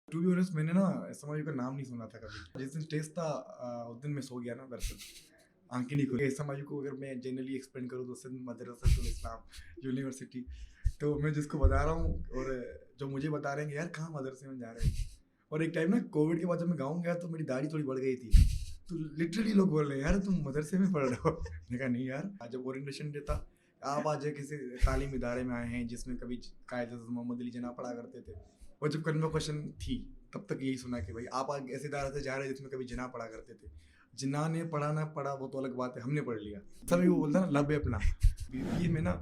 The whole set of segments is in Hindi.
टू बी ऑनेस्ट मैंने ना एसएमआई का नाम नहीं सुना था कभी। जिस दिन टेस्ट था उस दिन मैं सो गया ना दरअसल, आंखें नहीं खुली। एसएमआई को अगर मैं जनरली एक्सप्लेन करूँ तो सिंध मदरसतुल इस्लाम यूनिवर्सिटी, तो मैं जिसको बता रहा हूँ और जो मुझे बता रहे हैं कि यार कहाँ मदरसे में जा रहे हैं। और एक टाइम ना कोविड के बाद जब मैं गाँव गया तो मेरी दाढ़ी थोड़ी बढ़ गई थी, तो लिटरली लोग बोल रहे हैं यार तुम मदरसे में पढ़ रहे हो। मैंने कहा नहीं यार, आज जब ओरिएंटेशन डे था, आप आज किसी तालीम इदारे में आए हैं जिसमें कभी कायदे मोहम्मद अली जिन्ना पढ़ा करते थे। और जब कन्वोकेशन थी तब तक यही सुना कि भाई आप आज ऐसे इदारे से जा रहे हैं जिसमें कभी जिन्ना पढ़ा करते थे। जिन्ना ने पढ़ा ना पढ़ा वो तो अलग बात है, हमने पढ़ लिया। सभी वो बोलता ना लब है अपना। बीबीए में ना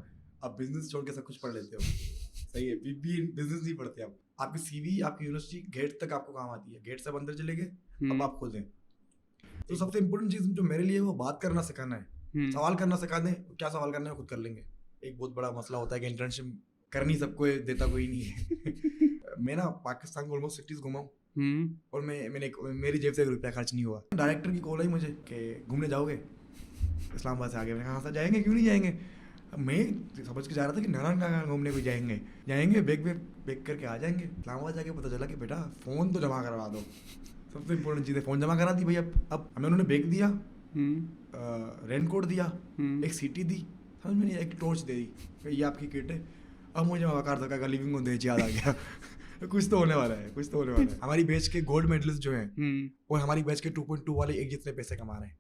आप बिजनेस छोड़ के सब कुछ पढ़ लेते हो, सही है। बीबीए बिजनेस नहीं पढ़ते आप। आपकी सीवी आपकी यूनिवर्सिटी गेट तक आपको काम आती है, गेट से अंदर चले गए अब आप खुद हैं। तो सबसे इम्पोर्टेंट चीज जो मेरे लिए वो बात करना सिखाना है। सवाल करना सिखा दें, क्या सवाल करना है खुद कर लेंगे। एक बहुत बड़ा मसला होता है कि इंटर्नशिप कर नहीं सबको देता कोई नहीं है। मैं ना पाकिस्तान को ऑलमोस्ट सिटीज घुमा हूँ और मेरी जेब से 1 रुपया खर्च नहीं हुआ। डायरेक्टर की कॉल आई मुझे कि घूमने जाओगे इस्लामाबाद से आगे। मैंने कहा हाँ सर जाएंगे, क्यों नहीं जाएंगे। मैं समझ के जा रहा था कि नारायण कहाँ घूमने को जाएंगे बैग करके आ जाएंगे। इस्लामाबाद जाके पता चला कि बेटा फ़ोन तो जमा करवा दो। सबसे इम्पोर्टेंट चीज़ है, फ़ोन जमा करा दी भाई। अब हमें उन्होंने बैग दिया, रेन कोट दिया, एक सीटी दी, समझ में नहीं, एक टॉर्च दे दी, ये आपकी किट है। अब मुझे मवाकार का लिविंग रूम याद आ गया। कुछ तो होने वाला है। हमारी बैच के गोल्ड मेडलिस्ट जो हैं और हमारी बैच के 2.2 वाले एक जितने पैसे कमा रहे हैं।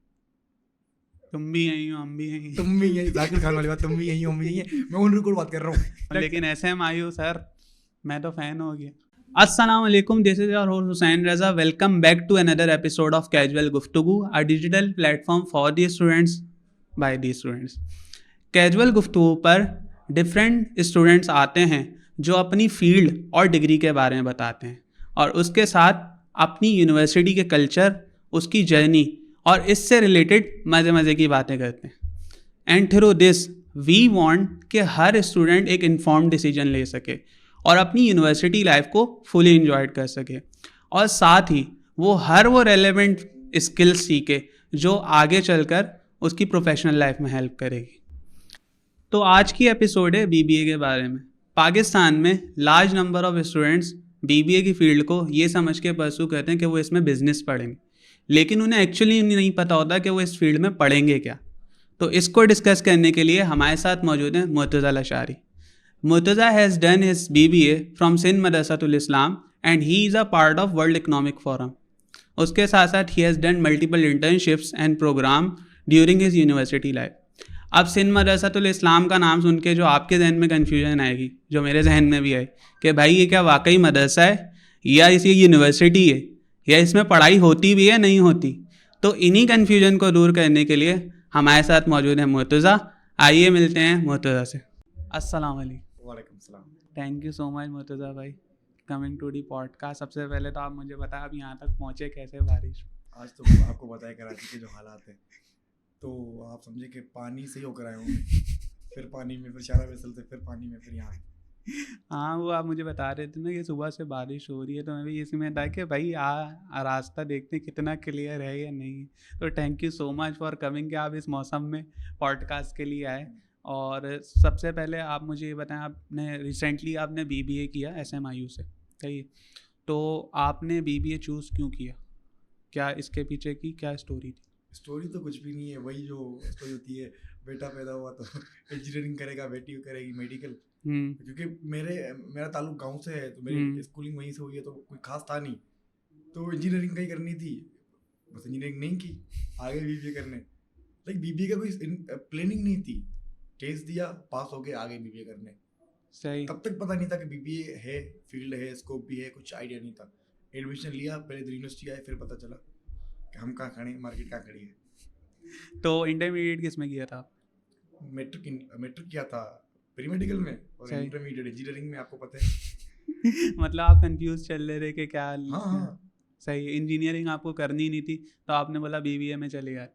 तुम भी यही हो, हम भी यही, तुम भी यही, जाकिर खान वाली बात, तुम भी यही हो, हम भी यही है। मैं उन रिकॉर्ड बात कर रहा हूँ। लेकिन SMI सर, मैं तो फैन हो गया। अस्सलाम वालेकुम, this is your host Hussain Raza. Welcome back to another episode of casual Guftagu, a digital platform for the students by the students. Casual Guftagu पर डिफरेंट स्टूडेंट्स आते हैं जो अपनी फील्ड और डिग्री के बारे में बताते हैं और उसके साथ अपनी यूनिवर्सिटी के कल्चर, उसकी जर्नी और इससे रिलेटेड मज़े की बातें करते हैं। And through this we want कि हर स्टूडेंट एक इन्फॉर्म्ड डिसीजन ले सके और अपनी यूनिवर्सिटी लाइफ को फुली इंजॉय कर सके, और साथ ही वो रेलेवेंट स्किल्स सीखे जो आगे चलकर उसकी प्रोफेशनल लाइफ में हेल्प करेगी। तो आज की एपिसोड है BBA के बारे में। पाकिस्तान में large number of students BBA की फील्ड को ये समझ के परस्यू करते हैं कि वो इसमें बिजनेस पढ़ेंगे, लेकिन उन्हें एक्चुअली नहीं पता होता कि वो इस फील्ड में पढ़ेंगे क्या। तो इसको डिस्कस करने के लिए हमारे साथ मौजूद हैं Murtaza Lashari. Murtaza has done his BBA from Sindh Madrasatul Islam and he is a part of World Economic Forum. उसके साथ साथ he has done multiple internships and program during his university life. अब सिंध मदरसतुल इस्लाम का नाम सुन के जो आपके जहन में कन्फ्यूजन आएगी, जो मेरे जहन में भी आई कि भाई ये क्या वाकई मदरसा है या इसी यूनिवर्सिटी है या इसमें पढ़ाई होती भी है नहीं होती, तो इन्हीं कन्फ्यूजन को दूर करने के लिए हमारे साथ मौजूद है मुर्तज़ा। आइए मिलते हैं मुर्तज़ा से। अस्सलाम वालेकुम। वालेकुम सलाम। Thank you so much Murtaza भाई कमिंग टू दी पॉडकास्ट। सबसे पहले तो आप मुझे बताएं आप यहाँ तक पहुँचे कैसे बारिश? आज तो आपको बताया कराची के जो हालात हैं, तो आप समझे कि पानी से ही होकर आए होंगे। फिर पानी में, फिर शारा वेसल से, फिर पानी में, फिर यहाँ। हाँ, वो आप मुझे बता रहे थे ना कि सुबह से बारिश हो रही है, तो मैं भी इसमें था कि भाई रास्ता देखते कितना क्लियर है या नहीं। तो thank you so much for coming कि आप इस मौसम में पॉडकास्ट के लिए आए। और सबसे पहले आप मुझे ये बताएं, आपने रिसेंटली BBA किया SMIU से, सही है? तो आपने BBA चूज़ क्यों किया? क्या इसके पीछे की क्या स्टोरी थी? स्टोरी तो कुछ भी नहीं है, वही जो स्टोरी होती है, बेटा पैदा हुआ तो इंजीनियरिंग करेगा, बेटी करेगी मेडिकल। क्योंकि मेरा ताल्लुक गांव से है, तो मेरी स्कूलिंग वहीं से हुई है, तो कोई खास था नहीं। तो इंजीनियरिंग कहीं करनी थी, बस इंजीनियरिंग नहीं की, आगे BBA करने। लाइक BBA का कोई प्लानिंग नहीं थी, टेस्ट दिया, पास हो गए, आगे BBA करने। सही। तब तक पता नहीं था कि BBA है, फील्ड है, स्कोप भी है, कुछ आइडिया नहीं था। एडमिशन लिया, पहले यूनिवर्सिटी आए, फिर पता चला कि हम कहाँ खड़े हैं, मार्केट कहाँ खड़ी है। तो इंटरमीडिएट किस में किया था? मैट्रिक किया था प्री मेडिकल में, और इंटरमीडिएट इंजीनियरिंग में, आपको पता है। मतलब आप कंफ्यूज चल रहे थे कि क्या? हाँ। सही है, इंजीनियरिंग आपको करनी नहीं थी तो आपने बोला BBA में चले गए।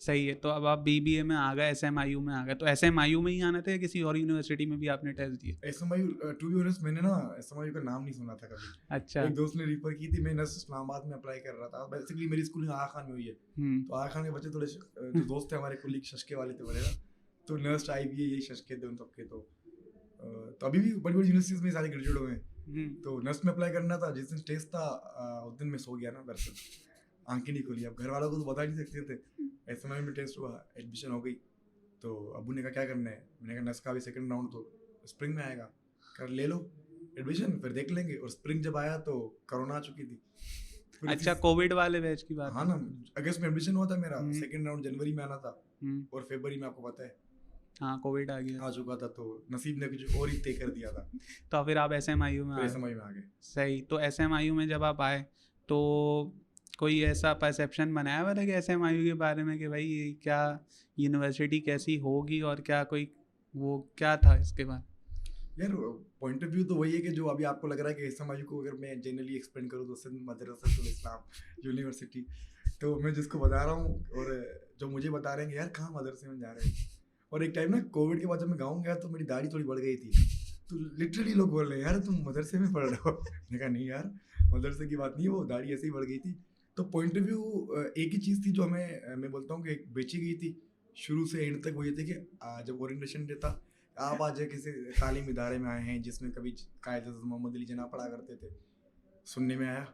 सही है, तो अब आप BBA में आ गए, SMIU में आ गए। तो SMIU में ही आना था या किसी और यूनिवर्सिटी में भी आपने टेस्ट दिया? SMIU, टू बी ऑनेस्ट मैंने ना SMIU का नाम नहीं सुना था कभी। अच्छा। एक दोस्त ने रिफर की थी, मैं इस्लामाबाद में अप्लाई कर रहा था। बेसिकली मेरी स्कूलिंग आगा खान में हुई है, तो आगा खान के बच्चे थोड़े जो दोस्त थे हमारे कुलीग शशके वाले थे बड़े ना, तो नर्स IBA यही शशके थे उन सबके। तो अभी भी बड़ी बड़ी यूनिवर्सिटीज में सारे ग्रेजुएट हुए हैं, तो नर्स में अप्लाई करना था। जिस दिन टेस्ट था उस दिन मैं सो गया ना दरअसल, आंखें नहीं खुली। अब घर वालों को तो बता नहीं सकते थे। ऐसे में टेस्ट हुआ, एडमिशन हो गई। तो अबू ने कहा क्या करना है, मैंने कहा नर्स का भी सेकंड राउंड तो स्प्रिंग में आएगा, कर ले लो एडमिशन, फिर देख लेंगे। और स्प्रिंग जब आया तो कोरोना आ चुकी थी। अच्छा, कोविड वाले बैच की बात। हाँ ना, अगस्त में एडमिशन हुआ था मेरा, हम्म। सेकंड राउंड जनवरी में आना था और फरवरी में आपको पता है हाँ कोविड आ गया। आ चुका था। तो नसीब ने कुछ और ही तय कर दिया था। तो फिर आप SMIU में फिर आए। SMIU में आ गए। सही। तो SMIU में जब आप आए तो कोई ऐसा परसेप्शन बनाया हुआ था कि SMIU के बारे में कि भाई ये क्या यूनिवर्सिटी कैसी होगी और क्या कोई वो क्या था इसके बाद? यार पॉइंट ऑफ व्यू तो वही है कि जो अभी आपको लग रहा है कि SMIU को अगर मैं जनरली एक्सप्लेन करूँ तो सिंध मदरसतुल इस्लाम यूनिवर्सिटी, तो मैं जिसको बता रहा हूँ और जो मुझे बता रहे हैं कि यार कहाँ मदरसे में जा रहे हैं। और एक टाइम ना कोविड के बाद जब मैं गाँव गया तो मेरी दाढ़ी थोड़ी बढ़ गई थी, तो लिटरली लोग बोल रहे हैं यार तुम मदरसे में पढ़ रहे हो। मैंने कहा नहीं यार मदरसे की बात नहीं है, वो दाढ़ी ऐसे ही बढ़ गई थी। तो पॉइंट ऑफ व्यू एक ही चीज़ थी जो हमें, मैं बोलता हूँ कि बेची गई थी शुरू से एंड तक। वो ये थी कि जब ओरिएंटेशन डे था, आप आज किसी तालीम इदारे में आए हैं जिसमें कभी कायदे मोहम्मद अली जिन्ना पढ़ा करते थे, सुनने में आया।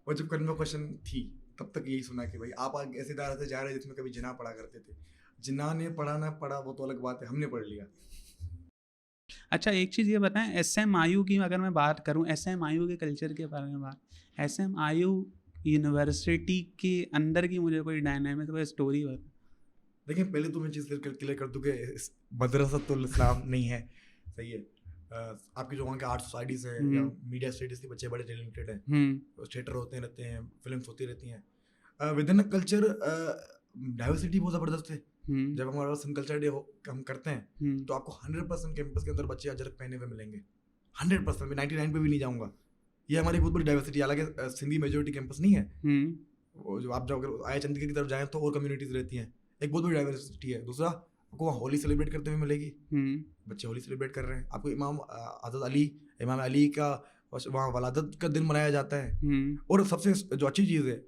और जब कन्वोकेशन थी तब तक यही सुना कि भाई आप आज ऐसे इदारे से जा रहे हैं जिसमें कभी जिन्ना पढ़ा करते थे। जिन्ना ने पढ़ा ना पढ़ा वो तो अलग बात है, हमने पढ़ लिया। अच्छा एक चीज़ ये बताएं, SMIU की अगर मैं बात करूं, SMIU के कल्चर के बारे में बात, SMIU यूनिवर्सिटी के अंदर की मुझे कोई डायनामिक कोई स्टोरी बता। देखिए पहले तो मैं चीज़ क्लियर कर दूँ कि मदरसतुल इस्लाम नहीं है, सही है। आपके जो वहाँ के आर्ट सोसाइटीज़ हैं या मीडिया स्टडीज़ के बच्चे बड़े टैलेंटेड हैं, थिएटर होते रहते हैं, फिल्म्स होती रहती हैं। With in a culture diversity बहुत ज़बरदस्त है। जब हमारे पास कल्चर डे हम करते हैं तो आपको 100% कैंपस के अंदर बच्चे अजरक पहने हुए मिलेंगे। 100%, मैं 99 पे भी नहीं जाऊँगा। ये हमारी बहुत बड़ी डाइवर्सिटी। हालांकि सिंधी मेजोरिटी कैंपस नहीं है, जो आप जब अगर आया चंडीगढ़ की तरफ जाएँ तो और कम्युनिटीज़ रहती हैं, एक बहुत बड़ी डाइवर्सिटी है। दूसरा आपको वहाँ होली सेलिब्रेट करते हुए मिलेगी, बच्चे होली सेलिब्रेट कर रहे हैं। आपको इमाम अली का वहाँ वलादत का दिन मनाया जाता है। और सबसे जो अच्छी चीज़ है,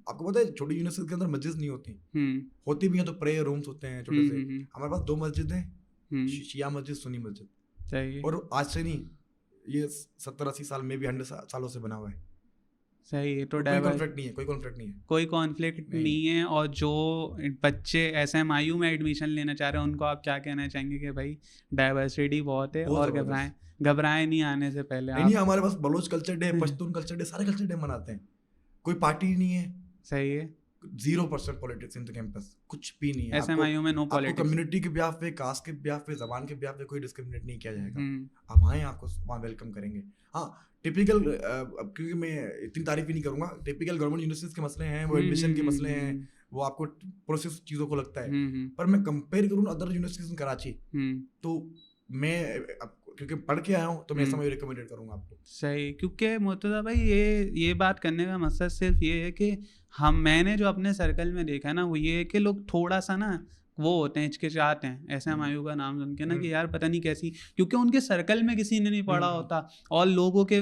आपको पता है छोटी यूनिवर्सिटी के अंदर मस्जिद नहीं होती, होती भी हैं तो प्रेयर रूम्स होते हैं छोटे से। हमारे पास 2 मस्जिद हैं, शिया मस्जिद, सुन्नी मस्जिद। और आज से नहीं, ये 70-80 साल में भी 100 सालों से बना हुआ है। सही है। तो कोई कॉन्फ्लिक्ट नहीं है, कोई कॉन्फ्लिक्ट नहीं है। और जो बच्चे SMIU में एडमिशन लेना चाह रहे हैं उनको आप क्या कहना चाहेंगे कि भाई डाइवर्सिटी बहुत है और घबराएं नहीं आने से पहले? नहीं, हमारे पास Baloch culture day, Pashtun culture day, सारे कल्चर डे मनाते हैं। कोई पार्टी नहीं है, सही है। 0% पॉलिटिक्स इन द कैंपस, कुछ भी नहीं है। SMIU में नो पॉलिटिक्स। कम्युनिटी के ब्याह पे, कास्ट के ब्याह पे, जबान के ब्याह पे कोई डिस्क्रिमिनेट नहीं किया जाएगा। आप आए, आपको वहाँ वेलकम करेंगे। हाँ टिपिकल, क्योंकि मैं इतनी तारीफ ही नहीं करूँगा, टिपिकल गवर्नमेंट यूनिवर्सिटीज के मसले हैं, वो एडमिशन के मसले हैं, वो आपको प्रोसेस चीज़ों को लगता है। पर मैं कंपेयर करूँ अदर यूनिवर्सिटीज इन कराची, तो मैं क्योंकि पढ़ के आया हूँ तो मैं SMIU रिकमेंडेड करूँगा आपको। सही। क्योंकि मुर्तज़ा भाई ये बात करने का मकसद सिर्फ ये है कि मैंने जो अपने सर्कल में देखा है ना, वो ये है कि लोग थोड़ा सा ना वो होते हैं, हिचकिचाते हैं SMIU का नाम सुन के ना कि यार पता नहीं कैसी, क्योंकि उनके सर्कल में किसी ने नहीं पढ़ा होता और लोगों के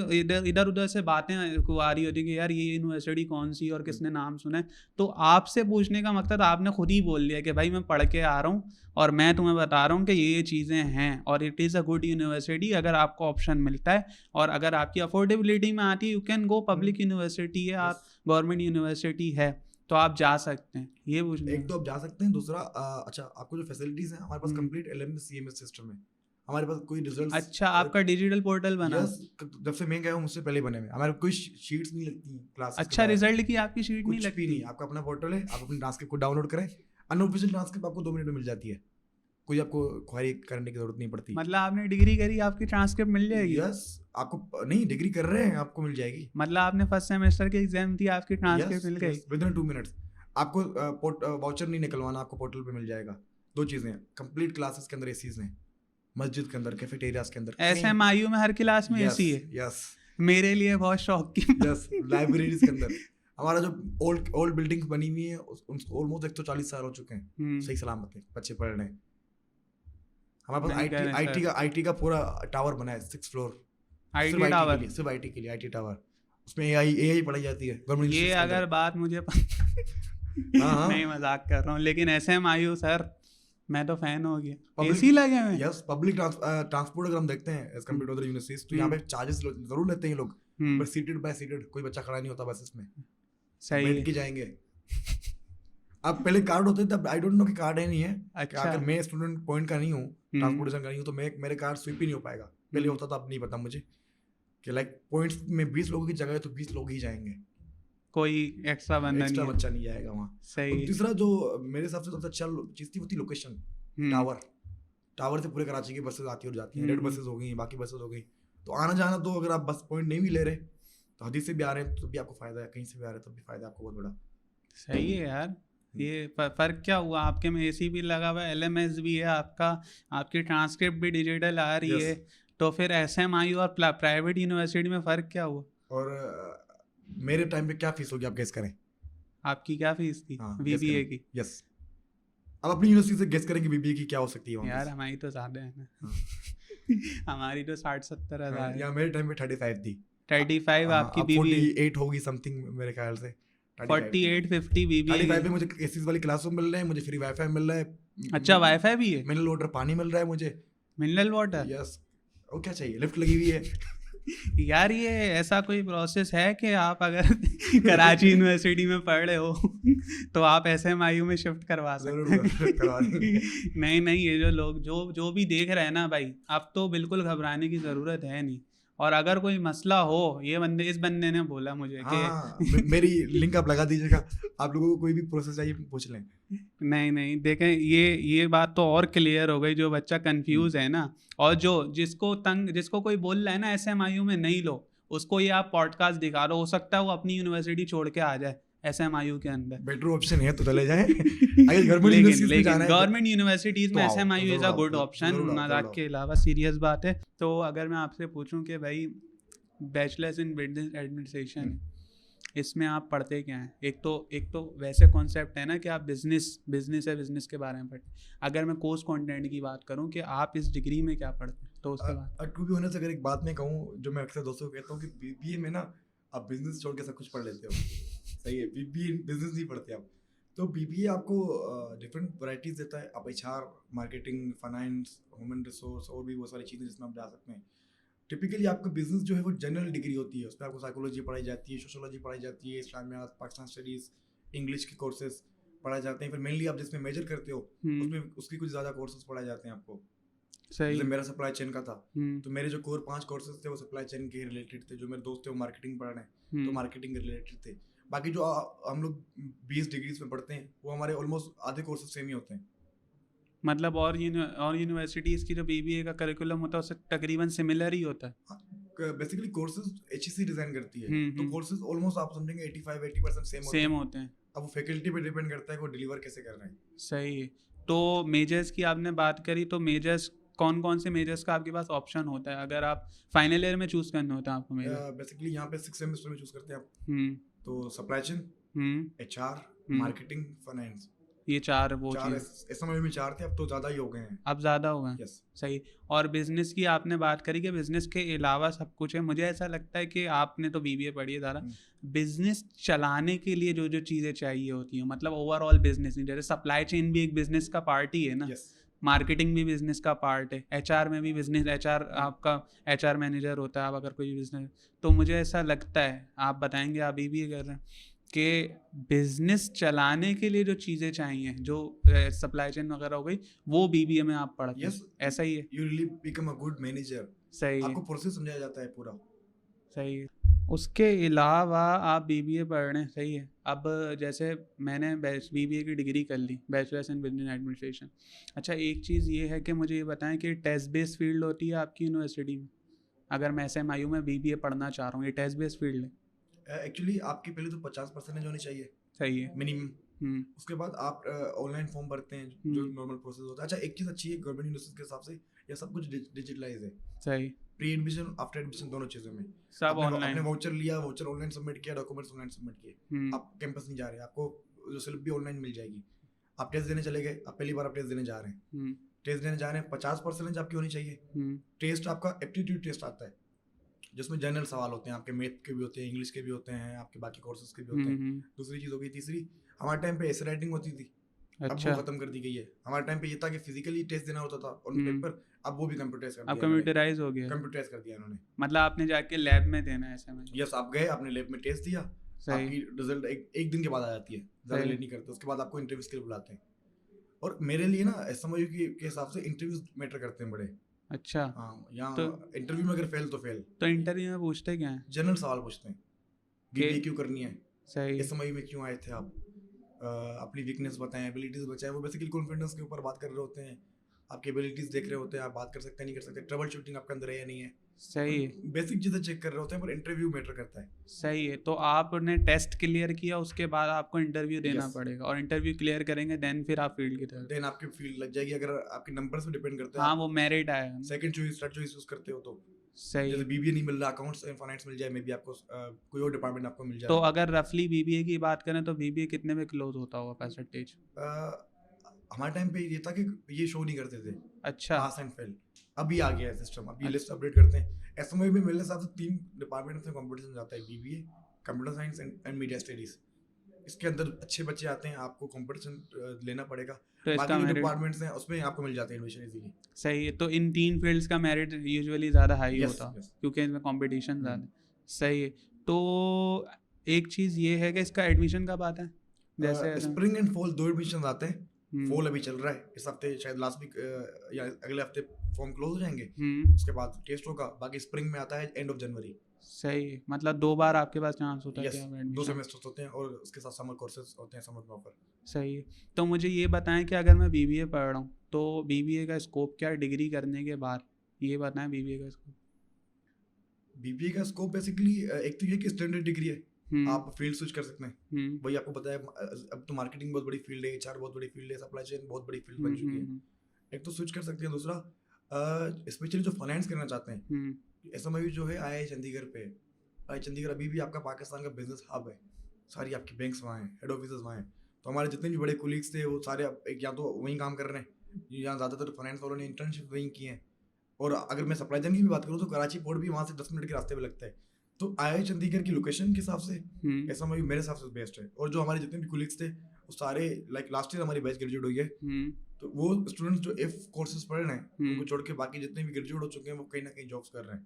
इधर उधर से बातें आ रही होती कि यार ये यूनिवर्सिटी कौन सी और किसने नाम सुना है। तो आपसे पूछने का मकसद आपने खुद ही बोल लिया कि भाई मैं पढ़ के आ रहा हूँ और मैं तुम्हें बता रहा हूँ कि ये चीज़ें हैं और it is a good university. अगर आपको ऑप्शन मिलता है और अगर आपकी अफोर्डेबिलिटी में आती है, you can go. Public university है, आप गवर्नमेंट यूनिवर्सिटी है तो आप जा सकते हैं। ये पूछना, एक तो आप जा सकते हैं, दूसरा अच्छा आपको जो फैसिलिटीज हैं, हमारे पास कंप्लीट LMS CMS सिस्टम है। हमारे पास कोई रिजल्ट, अच्छा आपका डिजिटल पोर्टल बना? जब से मैं गया हूँ मुझसे पहले बने हुए। हमारे कोई शीट्स नहीं लगती क्लास। अच्छा रिजल्ट की आपकी शीट नहीं लगती? नहीं, आपका अपना पोर्टल है, आप अपने ट्रांसक्रिप्ट को डाउनलोड करें, अनऑफिशियल ट्रांसक्रिप्ट आपको 2 मिनट में मिल जाती है, कोई आपको क्वेरी करने की जरूरत नहीं पड़ती। मतलब आपने डिग्री करी, आपकी ट्रांसक्रिप्ट मिल जाएगी? यस, आपको नहीं डिग्री कर रहे हैं, आपको मिल जाएगी। मतलब आपने फर्स्ट सेमेस्टर के एग्जाम दी, आपकी ट्रांसक्रिप्ट मिल गई विदिन 2 मिनट्स। आपको वाउचर नहीं निकलवाना, आपको पोर्टल पे मिल जाएगा। 2 चीजें, कंप्लीट क्लासेस के अंदर एसीज हैं, मस्जिद के अंदर, कैफेटेरियाज के अंदर। SMIU में हर क्लास में एसी है? यस, मेरे लिए बहुत शौक की। यस, लाइब्रेरीज के अंदर हमारा जो ओल्ड बिल्डिंग्स बनी हुई है ऑलमोस्ट 140 साल हो चुके हैं, सही सलामत है, बच्चे पढ़ रहे हैं। हमारे पास IT का पूरा टावर बना है, 6 फ्लोर, IT टावर, सिर्फ IT के लिए IT टावर। उसमें AI पढ़ाई जाती है गवर्नमेंट। ये अगर बात मुझे नहीं मजाक कर रहा हूँ, लेकिन SMIU सर मैं तो फैन हो गया, Public- एसी लगे हुए हैं। यस, पब्लिक ट्रांसपोर्ट अगर हम देखते हैं as compare to other universities, तो यहाँ पे चार्जेस जरूर लेते हैं ये लोग, hmm, but seated by seated, कोई बच्चा खड़ा नहीं होता बसेस में, सही बैठ है। के जाएंगे। अब पहले कार्ड होते थे, तब आई डोंट नो कि कार्ड है नहीं है। कि अच्छा, अगर मैं स्टूडेंट पॉइंट का नहीं हूँ, ट्रांसपोर्टेशन का नहीं हूँ, तो मैं मेरे कार्ड स्विप ही नहीं हो पाएगा। पहले हम्म। होता था, अब नहीं पता मुझे कि लाइक पॉइंट्स में 20 लोगों की जगह है तो 20 लोग ही जाएंगे, कोई एक्स्ट्रा बंदा एक्स्ट्रा नहीं है। बच्चा नहीं जाएगा वहाँ। सही और है। तीसरा जो मेरे हिसाब से सबसे अच्छा चीज़ थी वो थी लोकेशन। टावर, टावर से पूरे कराची की बसेस आती और जाती हैं, रेड बसेस हो गई, बाकी बसेस हो गई। तो आना जाना, तो अगर आप बस पॉइंट नहीं भी ले रहे, तो हदीस से भी आ रहे हैं तो भी आपको फायदा है, कहीं से भी आ रहे हैं तब भी फायदा है आपको बहुत बड़ा। सही है यार। ये फर्क क्या हुआ, आपके में एसी भी लगा हुआ है, एलएमएस भी है आपका, आपकी ट्रांसक्रिप्ट भी डिजिटल आ रही Yes. है, तो फिर एसएमआई और प्राइवेट यूनिवर्सिटी में फ़र्क क्या हुआ? और मेरे टाइम पे क्या फीस होगी आप गेस करें? आपकी क्या फीस थी हाँ, बीबीए की? यस, अब अपनी यूनिवर्सिटी से गेस करें कि बीबीए की क्या हो सकती है वहाँ यार फीस? हमारी तो ज़्यादा है ना। हाँ। हमारी तो 60-70 हज़ार है। या मेरे टाइम पे 35 थी। 35 आपकी अब बीबीए, 48 होगी समथिंग मेरे ख्याल से। 48-50 बीबीए 35 की। में मुझे एसीज वाली क्लासरूम मिल रहे हैं, मुझे फ्री वाईफाई मिल रहा है। अच्छा, वाईफाई भी है, मिनरल वाटर पानी मिल रहा है मुझे। Mineral water. यस, और क्या चाहिए, लिफ्ट लगी हुई है। यार ये ऐसा कोई प्रोसेस है कि आप अगर कराची यूनिवर्सिटी में पढ़ रहे हो तो आप एसएमआईयू में शिफ्ट करवा सकते जरूर करवा देंगे। हैं। नहीं नहीं, ये जो लोग जो भी देख रहे हैं ना भाई, अब तो बिल्कुल घबराने की ज़रूरत है नहीं। और अगर कोई मसला हो, इस बंदे ने बोला मुझे कि हाँ, मेरी लिंक आप लगा दीजिएगा, आप लोगों को कोई भी प्रोसेस चाहिए पूछ लें। नहीं नहीं, देखें ये बात तो और क्लियर हो गई, जो बच्चा कंफ्यूज है ना, और जिसको कोई बोल रहा है ना एसएमआईयू में नहीं लो, उसको ये आप पॉडकास्ट दिखा दो, हो सकता है वो अपनी यूनिवर्सिटी छोड़ के आ जाए एसएमआईयू के अंदर। बेटर ऑप्शन है तो चले जाएं। अगर गवर्नमेंट यूनिवर्सिटीज में जाना है, गवर्नमेंट यूनिवर्सिटीज में तो आओ, एसएमआईयू इज़ अ जरूर आओ, गुड जरूर ऑप्शन। आओ, मजाक जरूर के अलावा सीरियस बात है, तो अगर मैं आपसे पूछूं कि भाई बैचलर्स इन बिजनेस एडमिनिस्ट्रेशन, इसमें आप पढ़ते क्या हैं? एक तो वैसे कॉन्सेप्ट है ना कि आप बिजनेस के बारे में पढ़ते। अगर मैं कोर्स कंटेंट की बात करूं कि आप इस डिग्री में क्या पढ़ते हैं, तो उसके बाद टू बी ऑनेस्ट, अगर एक बात मैं कहूँ जो मैं अक्सर दोस्तों को कहता हूँ कि बीबीए में ना आप बिजनेस छोड़ के सब कुछ पढ़ लेते हो। सही है, बीबीए बिजनेस नहीं पढ़ते आप। तो बीबीए आपको डिफरेंट वैरायटीज देता है। आप HR, marketing, finance, human resource और भी बहुत सारी चीज़ें जिसमें आप जा सकते हैं। टिपिकली आपका बिजनेस जो है वो जनरल डिग्री होती है, उसमें आपको साइकोलॉजी पढ़ाई जाती है, सोशोलॉजी पढ़ाई जाती है, इस्लामियात, पाकिस्तान स्टडीज़, इंग्लिश के कोर्सेज पढ़ाए जाते हैं। फिर मेनली आप जिसमें मेजर करते हो उसमें उसकी कुछ ज़्यादा कोर्सेज पढ़ाए जाते हैं आपको। सही। जैसे मेरा सप्लाई चेन का था, तो मेरे जो कोर 5 कोर्सेज थे वो सप्लाई चेन के रिलेटेड थे। जो मेरे दोस्त थे वो मार्केटिंग पढ़ रहे हैं तो मार्केटिंग के रिलेटेड थे। बाकी जो हम लोग 20 डिग्रीज में पढ़ते हैं वो हमारे ऑलमोस्ट आधे कोर्सेज सेम ही होते हैं। मतलब और यूनिवर्सिटीज़ की जो बीबीए का करिकुलम होता है उससे तकरीबन सिमिलर ही होता है। बेसिकली कोर्सेज एचईसी डिजाइन करती है, तो कोर्सेज ऑलमोस्ट आप समझेंगे 85-80% सेम होते हैं। अब वो फैकल्टी पे डिपेंड करता है कि वो डिलीवर कैसे कर रहे हैं। सही है। तो मेजर्स की आपने बात करी, तो मेजर्स कौन से मेजर्स का आपके पास ऑप्शन होता है अगर आप फाइनल ईयर में चूज करना होता है आपको मेजर? बेसिकली यहाँ पे 6 सेमेस्टर में चूज करते हैं आप। तो supply chain, HR, marketing, finance, ये चार एसएमआई में 4 थे, अब तो ज़्यादा ही हो गए हैं। अब ज़्यादा हो गए। यस। सही। और बिजनेस की आपने बात करी कि बिजनेस के अलावा सब कुछ है। मुझे ऐसा लगता है कि आपने तो बीबीए पढ़ी है ज़्यादा, बिजनेस चलाने के लिए जो जो चीज़ें चाहिए होती हैं, मतलब ओवरऑल बिजनेस नहीं, जैसे सप्लाई चेन भी एक बिजनेस का पार्ट ही है ना, मार्केटिंग भी बिजनेस का पार्ट है, एचआर में भी बिजनेस, एचआर आपका एचआर मैनेजर होता है आप अगर कोई बिजनेस। तो मुझे ऐसा लगता है, आप बताएंगे, आप बीबीए कर रहे हैं, कि बिजनेस चलाने के लिए जो चीज़ें चाहिए, जो सप्लाई चेन वगैरह हो गई, वो बीबीए में आप पढ़ते हैं। ऐसा ही है। You really become a good manager. सही है। आपको प्रोसेस समझाया जाता है पूरा। सही है। उसके अलावा आप बीबीए पढ़ रहे हैं, सही है। अब जैसे मैंने बीबीए की डिग्री कर ली, बैचलर्स इन बिजनेस एडमिनिस्ट्रेशन। अच्छा, एक चीज़ ये है कि मुझे ये बताएं कि टेस्ट बेस्ड फील्ड होती है आपकी यूनिवर्सिटी में? अगर मैं एसएमआईयू में बीबीए पढ़ना चाह रहा हूँ, ये टेस्ट बेस्ड फील्ड है? एक्चुअली आपकी पहले तो 50% होनी चाहिए, सही है, मिनिमम। उसके बाद आप ऑनलाइन फॉर्म भरते हैं, जो नॉर्मल प्रोसेस होता है। अच्छा, एक चीज़ अच्छी है गवर्नमेंट यूनिवर्सिटी के हिसाब से, ये सब कुछ डिजिटलाइज है। सही। प्री एडमिशन, आफ्टर एडमिशन, दोनों चीज़ों में सब ऑनलाइन। आपने वाउचर लिया, वाउचर ऑनलाइन सबमिट किया, डॉक्यूमेंट्स ऑनलाइन सबमिट किए, आप कैंपस नहीं जा रहे, आपको जो स्लिप भी ऑनलाइन मिल जाएगी। आप टेस्ट देने चले गए, आप पहली बार आप टेस्ट देने जा रहे हैं, टेस्ट देने जा रहे हैं, 50% आपकी होनी चाहिए। टेस्ट आपका एप्टीट्यूड टेस्ट आता है, जिसमें जनरल सवाल होते हैं, आपके मैथ के भी होते हैं, इंग्लिश के भी होते हैं, आपके बाकी कोर्सेज के भी होते हैं। दूसरी चीज़ हो गई, तीसरी, हमारे टाइम पे ऐसे राइटिंग होती थी, अब अच्छा, वो खत्म कर दी गई है। हमारे टाइम पे ये था कि फिजिकली टेस्ट देना होता था ऑन हम्म, पेपर, अब वो भी कंप्यूटराइज कर अब दिया इन्होंने। कंप्यूटराइज हो गया है। कंप्यूटराइज कर दिया इन्होंने। मतलब आपने जाके लैब में देना है ऐसे में। यस, आप गए, आपने लैब में टेस्ट दिया, सही, आपकी रिजल्ट एक दिन के बाद आ जाती है, ज़्यादा सही, लेट नहीं करते, उसके बाद आपको इंटरव्यूज के लिए बुलाते हैं। और मेरे लिए ना एसएमयू के हिसाब से इंटरव्यूज मैटर करते हैं बड़े। अच्छा। हाँ, तो यहाँ इंटरव्यू में अगर फेल तो फेल, इंटरव्यू में पूछते क्या है जनरल सवाल पूछते हैं। कि बीबीए क्यों करनी है, सही, एसएमयू में क्यों आए थे आप, अपनी वीकनेस बताएं, एबिलिटीज बताएं। वो बेसिकली कॉन्फिडेंस के ऊपर बात कर रहे होते हैं, आपकी एबिलिटीज देख रहे होते हैं, आप बात कर सकते हैं नहीं कर सकते, ट्रबल शूटिंग आपके अंदर है या नहीं है, सही है, बेसिक चीज़ें चेक कर रहे होते हैं। पर इंटरव्यू मैटर करता है। सही है। तो आपने टेस्ट क्लियर किया, उसके बाद आपको इंटरव्यू देना यस, पड़ेगा और इंटरव्यू क्लियर करेंगे देन फिर आप फील्ड की तरफ। देन आपकी फील्ड लग जाएगी। अगर आपके नंबर पे डिपेंड करता है, हाँ, आप वो मेरिट आएगा ना। Second choice third choice use करते हो तो, सही जैसे है। बीबीए नहीं मिल रहा, अकाउंट्स एंड फाइनेंस मिल जाए, मे बी आपको कोई और डिपार्टमेंट आपको मिल तो जाए। अगर रफली बीबीए की बात करें तो बीबीए कितने में क्लोज होता होगा परसेंटेज? हमारे टाइम पे ये था कि ये शो नहीं करते थे अच्छा, पास एंड फेल। अभी आ गया है सिस्टम, अभी अच्छा, लिस्ट अपडेट करते हैं। एसएमयू में मेरे हिसाब से 3 डिपार्टमेंट में कंपटीशन जाता है, BBA, computer science and media studies. इसके अंदर अच्छे बच्चे आते हैं, आपको कंपटीशन लेना पड़ेगा। तो इसका बाकी जो मेरिट डिपार्टमेंट्स हैं उसमें आपको मिल जाते हैं एडमिशन इजीली। सही है। तो इन तीन फील्ड्स का मेरिट यूजुअली ज़्यादा हाई यस, होता यस। क्योंकि इनमें कंपटीशन ज़्यादा है। सही है। तो एक चीज़ ये है कि इसका एडमिशन कब आता है? जैसे स्प्रिंग एंड फॉल 2 एडमिशन आते हैं। हम्म, फॉल अभी चल रहा है, इस हफ्ते शायद लास्ट वीक या अगले हफ्ते फॉर्म क्लोज हो जाएंगे, हम्म, उसके बाद टेस्ट होगा। बाकी स्प्रिंग में आता है एंड ऑफ जनवरी। सही है। मतलब 2 बार आपके पास चांस होता है यस, कि आप 2 एडमिशन। सेमेस्टर्स होते हैं और उसके साथ समर कोर्सेज होते हैं, समर में ऑफर। सही है। तो मुझे ये बताएं कि अगर मैं बीबीए पढ़ रहा हूँ तो बीबीए का स्कोप क्या है डिग्री करने के बाद? ये बताएं बीबीए का स्कोप। बीबीए का स्कोप बेसिकली एक तो ये कि स्टैंडर्ड डिग्री है, हम्म, आप फील्ड स्विच कर सकते हैं। हम्म, वही आपको पता है, अब तो मार्केटिंग बहुत बड़ी फील्ड है, एचआर बहुत बड़ी फील्ड है, सप्लाई चेन बहुत बड़ी फील्ड बन चुकी है। हम्म, एक तो स्विच कर सकते हैं, दूसरा स्पेशली जो फाइनेंस करना चाहते हैं, हम्म, एसएमयू जो है आई चंडीगढ़ पे। आई चंडीगढ़ अभी भी आपका पाकिस्तान का बिजनेस हब है, सारी आपकी बैंक्स वहाँ हैं, हेड ऑफिस वहाँ हैं। तो हमारे जितने भी बड़े कोलीग्स थे वो सारे अब एक या तो वहीं काम कर रहे हैं, यहाँ ज़्यादातर फाइनेंस वालों ने इंटर्नशिप वहीं की हैं। और अगर मैं सप्लाई चेन की भी बात करूँ तो कराची पोर्ट भी वहाँ से 10 मिनट के रास्ते पे लगता है। तो आई चंडीगढ़ की लोकेशन के हिसाब से हम्म, एसएमयू मेरे हिसाब से बेस्ट है। और जो हमारे जितने भी कोलीग्स थे वो सारे लाइक लास्ट ईयर हमारी बैच ग्रेजुएट हुई है, हम्म, तो वो स्टूडेंट्स जो एफ कोर्सेज पढ़ रहे हैं हम्म, उनको छोड़ के बाकी जितने भी ग्रेजुएट हो चुके हैं वो कहीं ना कहीं जॉब्स कर रहे हैं,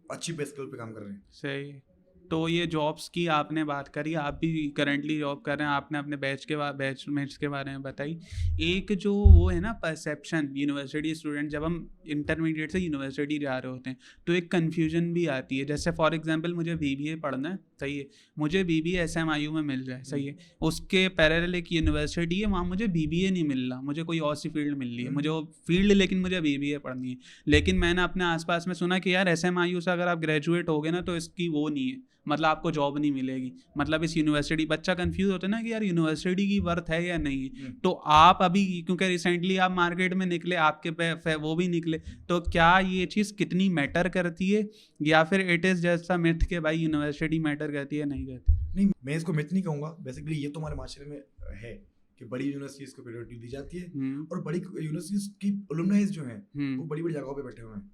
अच्छी पे स्किल पे काम कर रहे हैं। सही है। तो ये जॉब्स की आपने बात करी, आप भी करंटली जॉब कर रहे हैं, आपने अपने बैचमेट्स के बारे में बताई। एक जो वो है ना परसेप्शन यूनिवर्सिटी स्टूडेंट, जब हम इंटरमीडिएट से यूनिवर्सिटी जा रहे होते हैं तो एक कन्फ्यूजन भी आती है। जैसे फॉर एग्जांपल मुझे बीबीए पढ़ना है, सही है, मुझे बीबीए एसएमआईयू में मिल जाए, सही है, उसके पैरेलल एक यूनिवर्सिटी है वहाँ मुझे बीबीए नहीं मिल रहा, मुझे कोई और सी फील्ड मिल रही है, मुझे वो फील्ड लेकिन मुझे बीबीए पढ़नी है। लेकिन मैंने अपने आसपास में सुना कि यार एसएमआईयू से अगर आप ग्रेजुएट हो गए ना तो इसकी वो नहीं है, मतलब आपको जॉब नहीं मिलेगी, मतलब इस यूनिवर्सिटी, बच्चा कंफ्यूज होता है ना कि यार यूनिवर्सिटी की वर्थ है या नहीं है। तो आप अभी क्योंकि रिसेंटली आप मार्केट में निकले, आपके पे वो भी निकले, तो क्या ये चीज़ कितनी मैटर करती है या फिर it is just a myth के भाई यूनिवर्सिटी मैटर करती है नहीं करती? नहीं, मैं इसको मिथ नहीं कहूँगा, बेसिकली ये तो हमारे माशरे में है कि बड़ी यूनिवर्सिटीज को प्रायोरिटी दी जाती है और बड़ी यूनिवर्सिटीज की अलुमनाइज जो हैं वो बड़ी बड़ी जगहों पे बैठे हुए हैं।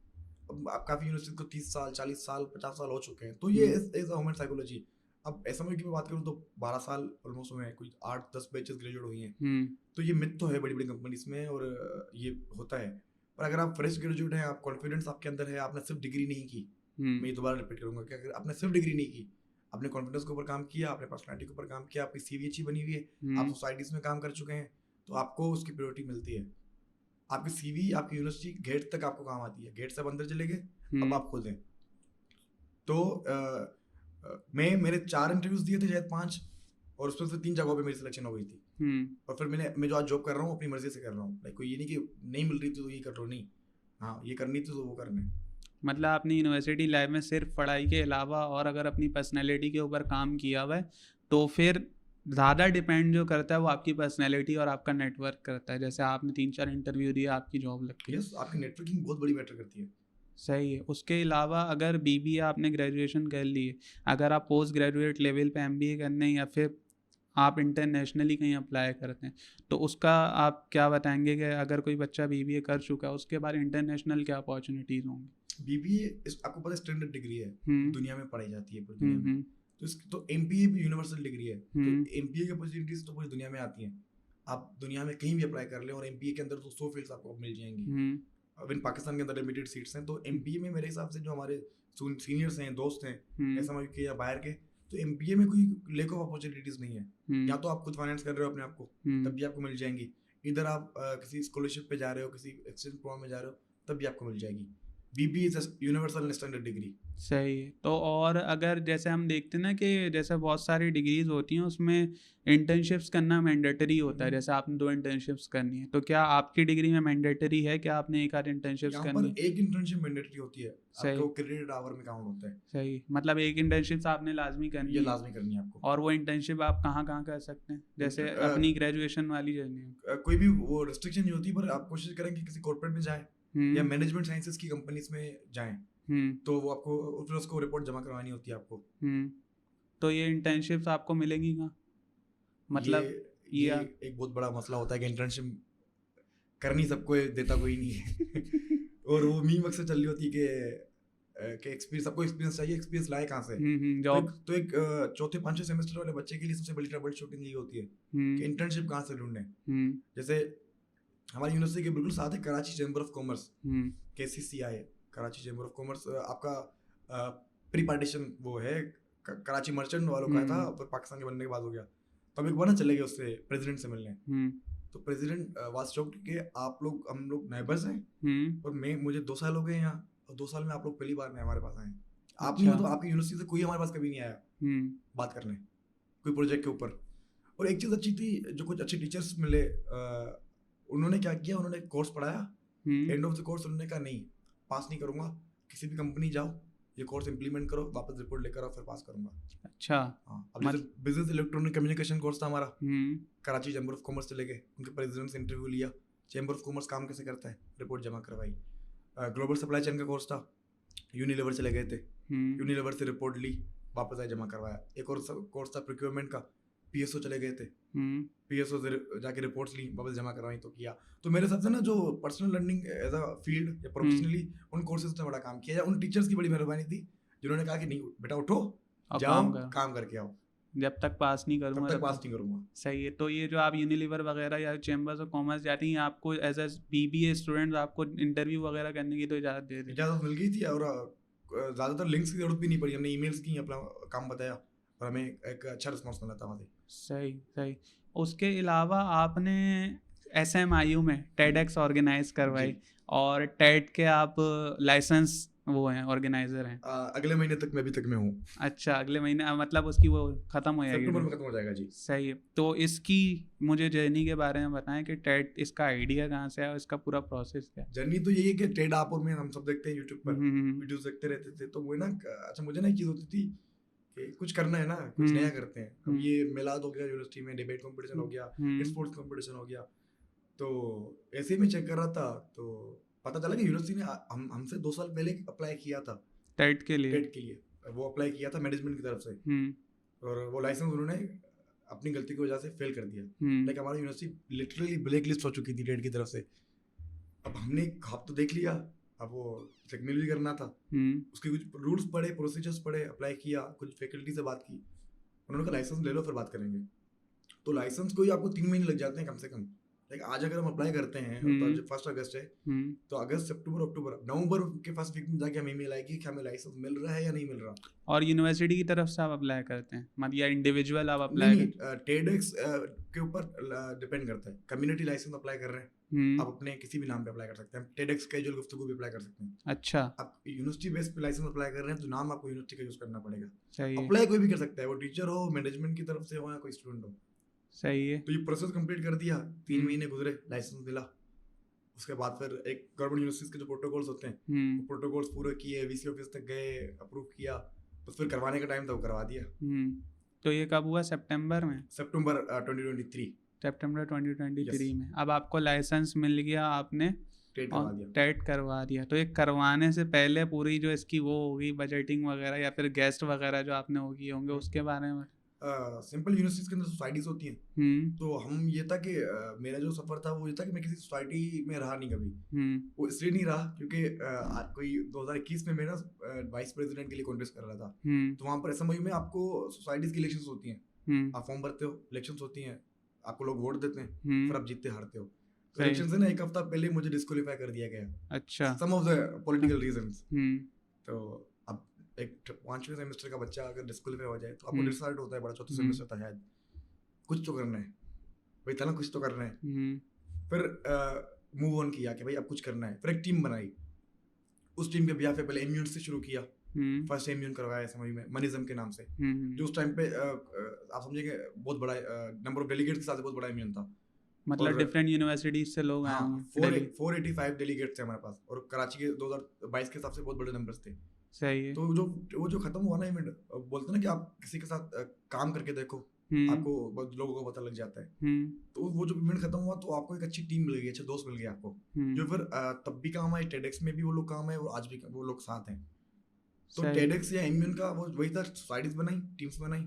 अब आप काफ़ी यूनिवर्सिटी को 30 साल 40 साल 50 साल हो चुके हैं, तो ये इज अ ह्यूमन साइकोलॉजी। अब एसएमयू की मैं बात करूँ तो 12 साल ऑलमोस्ट हुए हैं, कुछ 8-10 बैचेस ग्रेजुएट हुई हैं, तो ये मिथ तो है बड़ी बड़ी कंपनीज में और ये होता है। पर अगर आप फ्रेश ग्रेजुएट हैं, आप कॉन्फिडेंस आपके अंदर है, आपने सिर्फ डिग्री नहीं की, मैं ये दोबारा रिपीट करूंगा कि अगर आपने सिर्फ डिग्री नहीं की, आपने कॉन्फिडेंस के ऊपर काम किया, आपने पर्सनालिटी के ऊपर काम किया, आपकी सीवी अच्छी बनी हुई है, आप सोसाइटीज में काम कर चुके हैं, तो आपको उसकी प्रायोरिटी मिलती है। आपकी सीवी आपकी यूनिवर्सिटी गेट तक आपको काम आती है, गेट से अब अंदर चले गए, अब आप खुद हैं। तो मैं मेरे 4 इंटरव्यूज दिए थे शायद 5, और उसमें से 3 जगहों पे मेरी सिलेक्शन हो गई थी। और फिर मैं जो आज जॉब कर रहा हूँ अपनी मर्जी से कर रहा हूँ, लाइक कोई ये नहीं कि नहीं मिल रही थी तो ये कर रहा हूँ, नहीं, हाँ ये करनी थी तो वो करना है। मतलब आपने यूनिवर्सिटी लाइफ में सिर्फ पढ़ाई के अलावा और अगर अपनी पर्सनैलिटी के ऊपर काम किया हुआ है तो फिर ज़्यादा डिपेंड जो करता है वो आपकी पर्सनैलिटी और आपका नेटवर्क करता है। जैसे आपने 3-4 इंटरव्यू दिए, आपकी जॉब लग गई। यस, आपकी नेटवर्किंग बहुत बड़ी मैटर करती है। सही है। उसके अलावा अगर बीबीए आपने ग्रेजुएशन कर ली है, अगर आप पोस्ट ग्रेजुएट लेवल पे एमबीए करने हैं या फिर आप इंटरनेशनली कहीं अप्लाई करते हैं तो उसका आप क्या बताएंगे कि अगर कोई बच्चा बीबीए कर चुका है उसके बाद इंटरनेशनल क्या अपॉर्चुनिटीज़ होंगी? बीबीए आपको पता है स्टैंडर्ड डिग्री है, दुनिया में पढ़ाई जाती है पूरी दुनिया में। तो एमबीए भी यूनिवर्सल डिग्री है, तो एमबीए की अपॉर्चुनिटीज तो पूरी दुनिया में आती हैं। आप दुनिया में कहीं भी अप्लाई कर ले और एमपीए के अंदर तो 100 फील्ड्स आपको मिल जाएंगी। अब इन पाकिस्तान के अंदर लिमिटेड सीट्स हैं, तो एमपीए में मेरे हिसाब से जो हमारे सीनियर्स हैं, दोस्त हैं एसएमआई के या बाहर के, तो एमपीए में कोई लैक ऑफ अपॉर्चुनिटीज नहीं है। या तो आप खुद फाइनेंस कर रहे हो अपने आप को, तब भी आपको मिल जाएंगी। इधर आप किसी स्कॉलरशिप पे जा रहे हो, किसी एक्सचेंज प्रोग्राम में जा रहे हो, तब भी आपको मिल जाएगी। बीबी इज यूनिवर्सल स्टैंडर्ड डिग्री। सही है। तो और अगर जैसे हम देखते हैं ना कि जैसे बहुत सारी डिग्रीज होती हैं उसमें इंटर्नशिप्स करना मैंडेटरी होता है, जैसे आपने 2 इंटर्नशिप्स करनी है, तो क्या आपकी डिग्री में मैंडेटरी है कि आपने एक आध इंटर्नशिप्स यहाँ करनी है? पर एक इंटर्नशिप मैंडेटरी होती है, सही। आपको क्रेडिट आवर में काउंट होता है। सही, मतलब एक इंटर्नशिप आपने लाजमी करनी ये है। लाजमी करनी है आपको। और वो इंटर्नशिप आप कहाँ कहाँ कर सकते हैं, जैसे अपनी ग्रेजुएशन वाली जर्नी में? कोई भी वो रिस्ट्रिक्शन नहीं होती, पर आप कोशिश करें कि किसी कॉर्पोरेट में जाएं या मैनेजमेंट साइंसेस की कंपनीज में जाएं, तो वो आपको फिर उसको रिपोर्ट जमा करवानी होती है आपको। तो ये इंटर्नशिप्स आपको मिलेंगी कहाँ, मतलब ये एक बहुत बड़ा मसला होता है कि इंटर्नशिप करनी सबको देता कोई नहीं है। और वो मीम अक्सर चल रही होती है कि एक्सपीरियंस, सबको एक्सपीरियंस चाहिए, एक्सपीरियंस लाए कहाँ से? जॉब। तो एक चौथे पांचवें सेमेस्टर वाले बच्चे के लिए सबसे बड़ी ट्रबल शूटिंग ये होती है कि इंटर्नशिप कहाँ से ढूंढे। जैसे हमारी यूनिवर्सिटी के बिल्कुल साथ है Karachi chamber of commerce, KCCI, Karachi chamber of commerce. आपका प्री पार्टीशन वो है, कराची मर्चेंट वालों का था, फिर पाकिस्तान के बनने के बाद हो गया। तो हम एक बार ना चले गए उससे प्रेसिडेंट से मिलने। तो प्रेसिडेंट वाज शॉक्ड कि आप लोग, हम लोग नेबर्स हैं और मुझे 2 साल हो गए यहाँ, और 2 साल में आप लोग पहली बार में हमारे पास आए। आप नहीं हो तो आपकी यूनिवर्सिटी से कोई हमारे पास कभी नहीं आया बात करने कोई प्रोजेक्ट के ऊपर। और एक चीज़ अच्छी थी, जो कुछ अच्छे टीचर्स मिले, उन्होंने क्या किया, उन्होंने कोर्स पढ़ाया, एंड ऑफ द कोर्स उन्होंने कहा नहीं पास नहीं करूँगा, किसी भी कंपनी जाओ, ये कोर्स इंप्लीमेंट करो, वापस रिपोर्ट लेकर आओ, फिर पास करूँगा। अच्छा। हाँ, अब जैसे बिजनेस इलेक्ट्रॉनिक कम्युनिकेशन कोर्स था हमारा, कराची चैम्बर ऑफ कॉमर्स चले गए, उनके प्रेसिडेंट से इंटरव्यू लिया, चैम्बर ऑफ कॉमर्स काम कैसे करता है, रिपोर्ट जमा करवाई। ग्लोबल सप्लाई चेन का कोर्स था, यूनिलीवर चले गए थे, यूनिलीवर से रिपोर्ट ली, वापस आए, जमा करवाया। एक और कोर्स था प्रोक्योरमेंट का, PSO चले गए थे, PSO से जाके रिपोर्ट्स ली, वापस जमा करवाई, तो किया। तो मेरे हिसाब से ना जो personal learning as a field या प्रोफेशनली उन कोर्सेज ने बड़ा काम किया, या उन टीचर्स की बड़ी मेहरबानी थी जिन्होंने कहा कि नहीं बेटा उठो, जाओ काम करके आओ, जब तक पास नहीं करूँगा तब तक पास नहीं करूँगा। सही है। तो ये जो आप यूनिलीवर वगैरह या चैम्बर्स ऑफ कॉमर्स जाती हैं, आपको एज ए BBA स्टूडेंट आपको इंटरव्यू वगैरह करने की तो इजाज़त दे दी? इजाज़त मिल गई थी, और ज़्यादातर लिंक्स की जरूरत भी नहीं पड़ी, हमने ईमेल्स की, अपना काम बताया और हमें एक अच्छा रिस्पॉन्स मिला था वहाँ से। सही सही। उसके अलावा आपने SMIU में TEDx ऑर्गेनाइज करवाई, और TED के आप लाइसेंस वो हैं, ऑर्गेनाइजर हैं। अगले महीने तक मैं अभी तक में हूँ। अच्छा, अगले महीने, मतलब उसकी वो खत्म हो जाएगी, सितंबर में खत्म हो जाएगा जी। सही है। तो इसकी मुझे जर्नी के बारे में बताएं कि TED, इसका आइडिया कहाँ से आया, इसका पूरा प्रोसेस क्या है? जर्नी तो यही है कि TED आप और मैं, हम सब देखते हैं यूट्यूब पर, वीडियोस देखते रहते थे, तो वो ना, अच्छा मुझे ना एक चीज़ होती थी कि कुछ करना है ना, कुछ नया करते हैं। अब ये मिलाद हो गया यूनिवर्सिटी में, डिबेट कंपटीशन हो गया, स्पोर्ट्स कंपटीशन हो गया, तो ऐसे ही मैं चेक कर रहा था, तो पता चला कि यूनिवर्सिटी ने हमसे 2 साल पहले अप्लाई किया था TED के लिए। वो अप्लाई किया था मैनेजमेंट की तरफ से, और वो लाइसेंस उन्होंने अपनी गलती की वजह से फेल कर दिया। लेकिन हमारी यूनिवर्सिटी लिटरली ब्लैक लिस्ट हो चुकी थी TED की तरफ से। अब हमने खाप तो देख लिया, अब वो सिग्नल भी करना था, उसके कुछ रूल्स पढ़े, प्रोसीजर्स पढ़े, अप्लाई किया, कुछ फैकल्टी से बात की, उन्होंने कहा लाइसेंस ले लो फिर बात करेंगे। तो लाइसेंस को ही आपको 3 महीने लग जाते हैं कम से कम। लाइक आज अगर हम अप्लाई करते हैं, तो 1 अगस्त है, तो अगस्त, सितंबर, अक्टूबर, नवंबर के फर्स्ट वीक में जाके हमें ईमेल आएगी कि हमें लाइसेंस मिल रहा है या नहीं मिल रहा। और यूनिवर्सिटी की तरफ से आप अप्लाई करते हैं, मतलब या इंडिविजुअल आप अप्लाई करते हैं? TEDx के ऊपर डिपेंड करता है। कम्युनिटी लाइसेंस अप्लाई कर रहे हैं, आप अपने किसी भी नाम पे अप्लाई कर सकते हैं। TEDx कैजुअल गुफ्तगू भी अप्लाई कर सकते हैं। अच्छा। आप यूनिवर्सिटी बेस पे लाइसेंस अप्लाई कर रहे हैं, तो नाम आपको यूनिवर्सिटी का यूज करना पड़ेगा। सही है। अप्लाई कोई भी कर सकता है, वो टीचर हो, मैनेजमेंट की तरफ से हो, या कोई स्टूडेंट हो। सही है। तो ये प्रोसेस कंप्लीट कर दिया, 3 महीने गुजरे, लाइसेंस मिला। उसके बाद फिर एक गवर्नमेंट यूनिवर्सिटीज के जो प्रोटोकॉल्स होते हैं, वो प्रोटोकॉल्स पूरे किए, VC ऑफिस तक गए, अप्रूव किया, तो फिर करवाने का टाइम था, वो करवा दिया। तो ये कब हुआ, सितंबर में? सितंबर 2023। सितंबर 2023 में। अब आपको लाइसेंस मिल गया, आपने TED करवा दिया। तो ये करवाने से पहले पूरी जो इसकी वो होगी बजटिंग वगैरह, या फिर गेस्ट वगैरह जो आपने वो किए होंगे, उसके बारे में? सिंपल यूनिवर्सिटीज के अंदर सोसाइटीज होती हैं, तो हम ये था कि मेरा जो सफर था वो ये था कि मैं किसी सोसाइटी में रहा नहीं कभी। वो इसलिए नहीं रहा क्योंकि कोई 2021 में मैं ना वाइस प्रेसिडेंट के लिए कॉन्टेस्ट कर रहा था, तो वहाँ पर SMIU में आपको सोसाइटीज की इलेक्शंस होती हैं, आप फॉर्म भरते हो, इलेक्शंस होती हैं, आपको लोग वोट देते हैं, हम्म, फिर आप जीतते हारते हो। सही। इलेक्शन से ना एक हफ्ता पहले मुझे डिस्क्वालीफाई कर दिया गया, अच्छा। सम ऑफ द पॉलिटिकल रीजंस। हम्म, तो अब एक 5वें सेमेस्टर का बच्चा अगर डिस्क्वालीफाई हो जाए तो आपको हम्म, डिसाइड होता है, बड़ा चौथा हम्म, सेमेस्टर था शायद, कुछ तो करना है भाई, था ना, कुछ तो करना है। हम्म, फिर मूव ऑन किया कि भाई अब कुछ करना है, फिर एक टीम बनाई। उस टीम के बिहाफ पे पहले इम्यून से शुरू किया, हम्म, फर्स्ट इम्यून करवाया समझ में, मनिज्म के नाम से, हम्म। जो उस टाइम पे आप समझेंगे बहुत बड़ा नंबर ऑफ डेलीगेट्स के साथ बहुत बड़ा इम्यून था। मतलब और डिफरेंट यूनिवर्सिटीज से लोग आए हाँ, होंगे दिल्ली। 485 डेलीगेट्स थे हमारे पास, और कराची के 2022 के हिसाब से बहुत बड़े नंबर्स थे। सही है। तो वो जो खत्म हुआ ना इवेंट, बोलते हैं ना कि आप किसी के साथ काम करके देखो, हम्म, आपको बहुत लोगों को पता लग जाता है। हम्म, तो वो जो इवेंट खत्म हुआ तो आपको एक अच्छी टीम मिल गई, अच्छे दोस्त मिल गए आपको, जो हम्म, फिर तब भी काम आए, टेडेक्स में भी वो लोग काम आए, और आज भी वो लोग साथ हैं। तो सही। टेडेक्स या इम्यून का वो वही था, सोसाइटीज बनाई, टीम्स बनाई।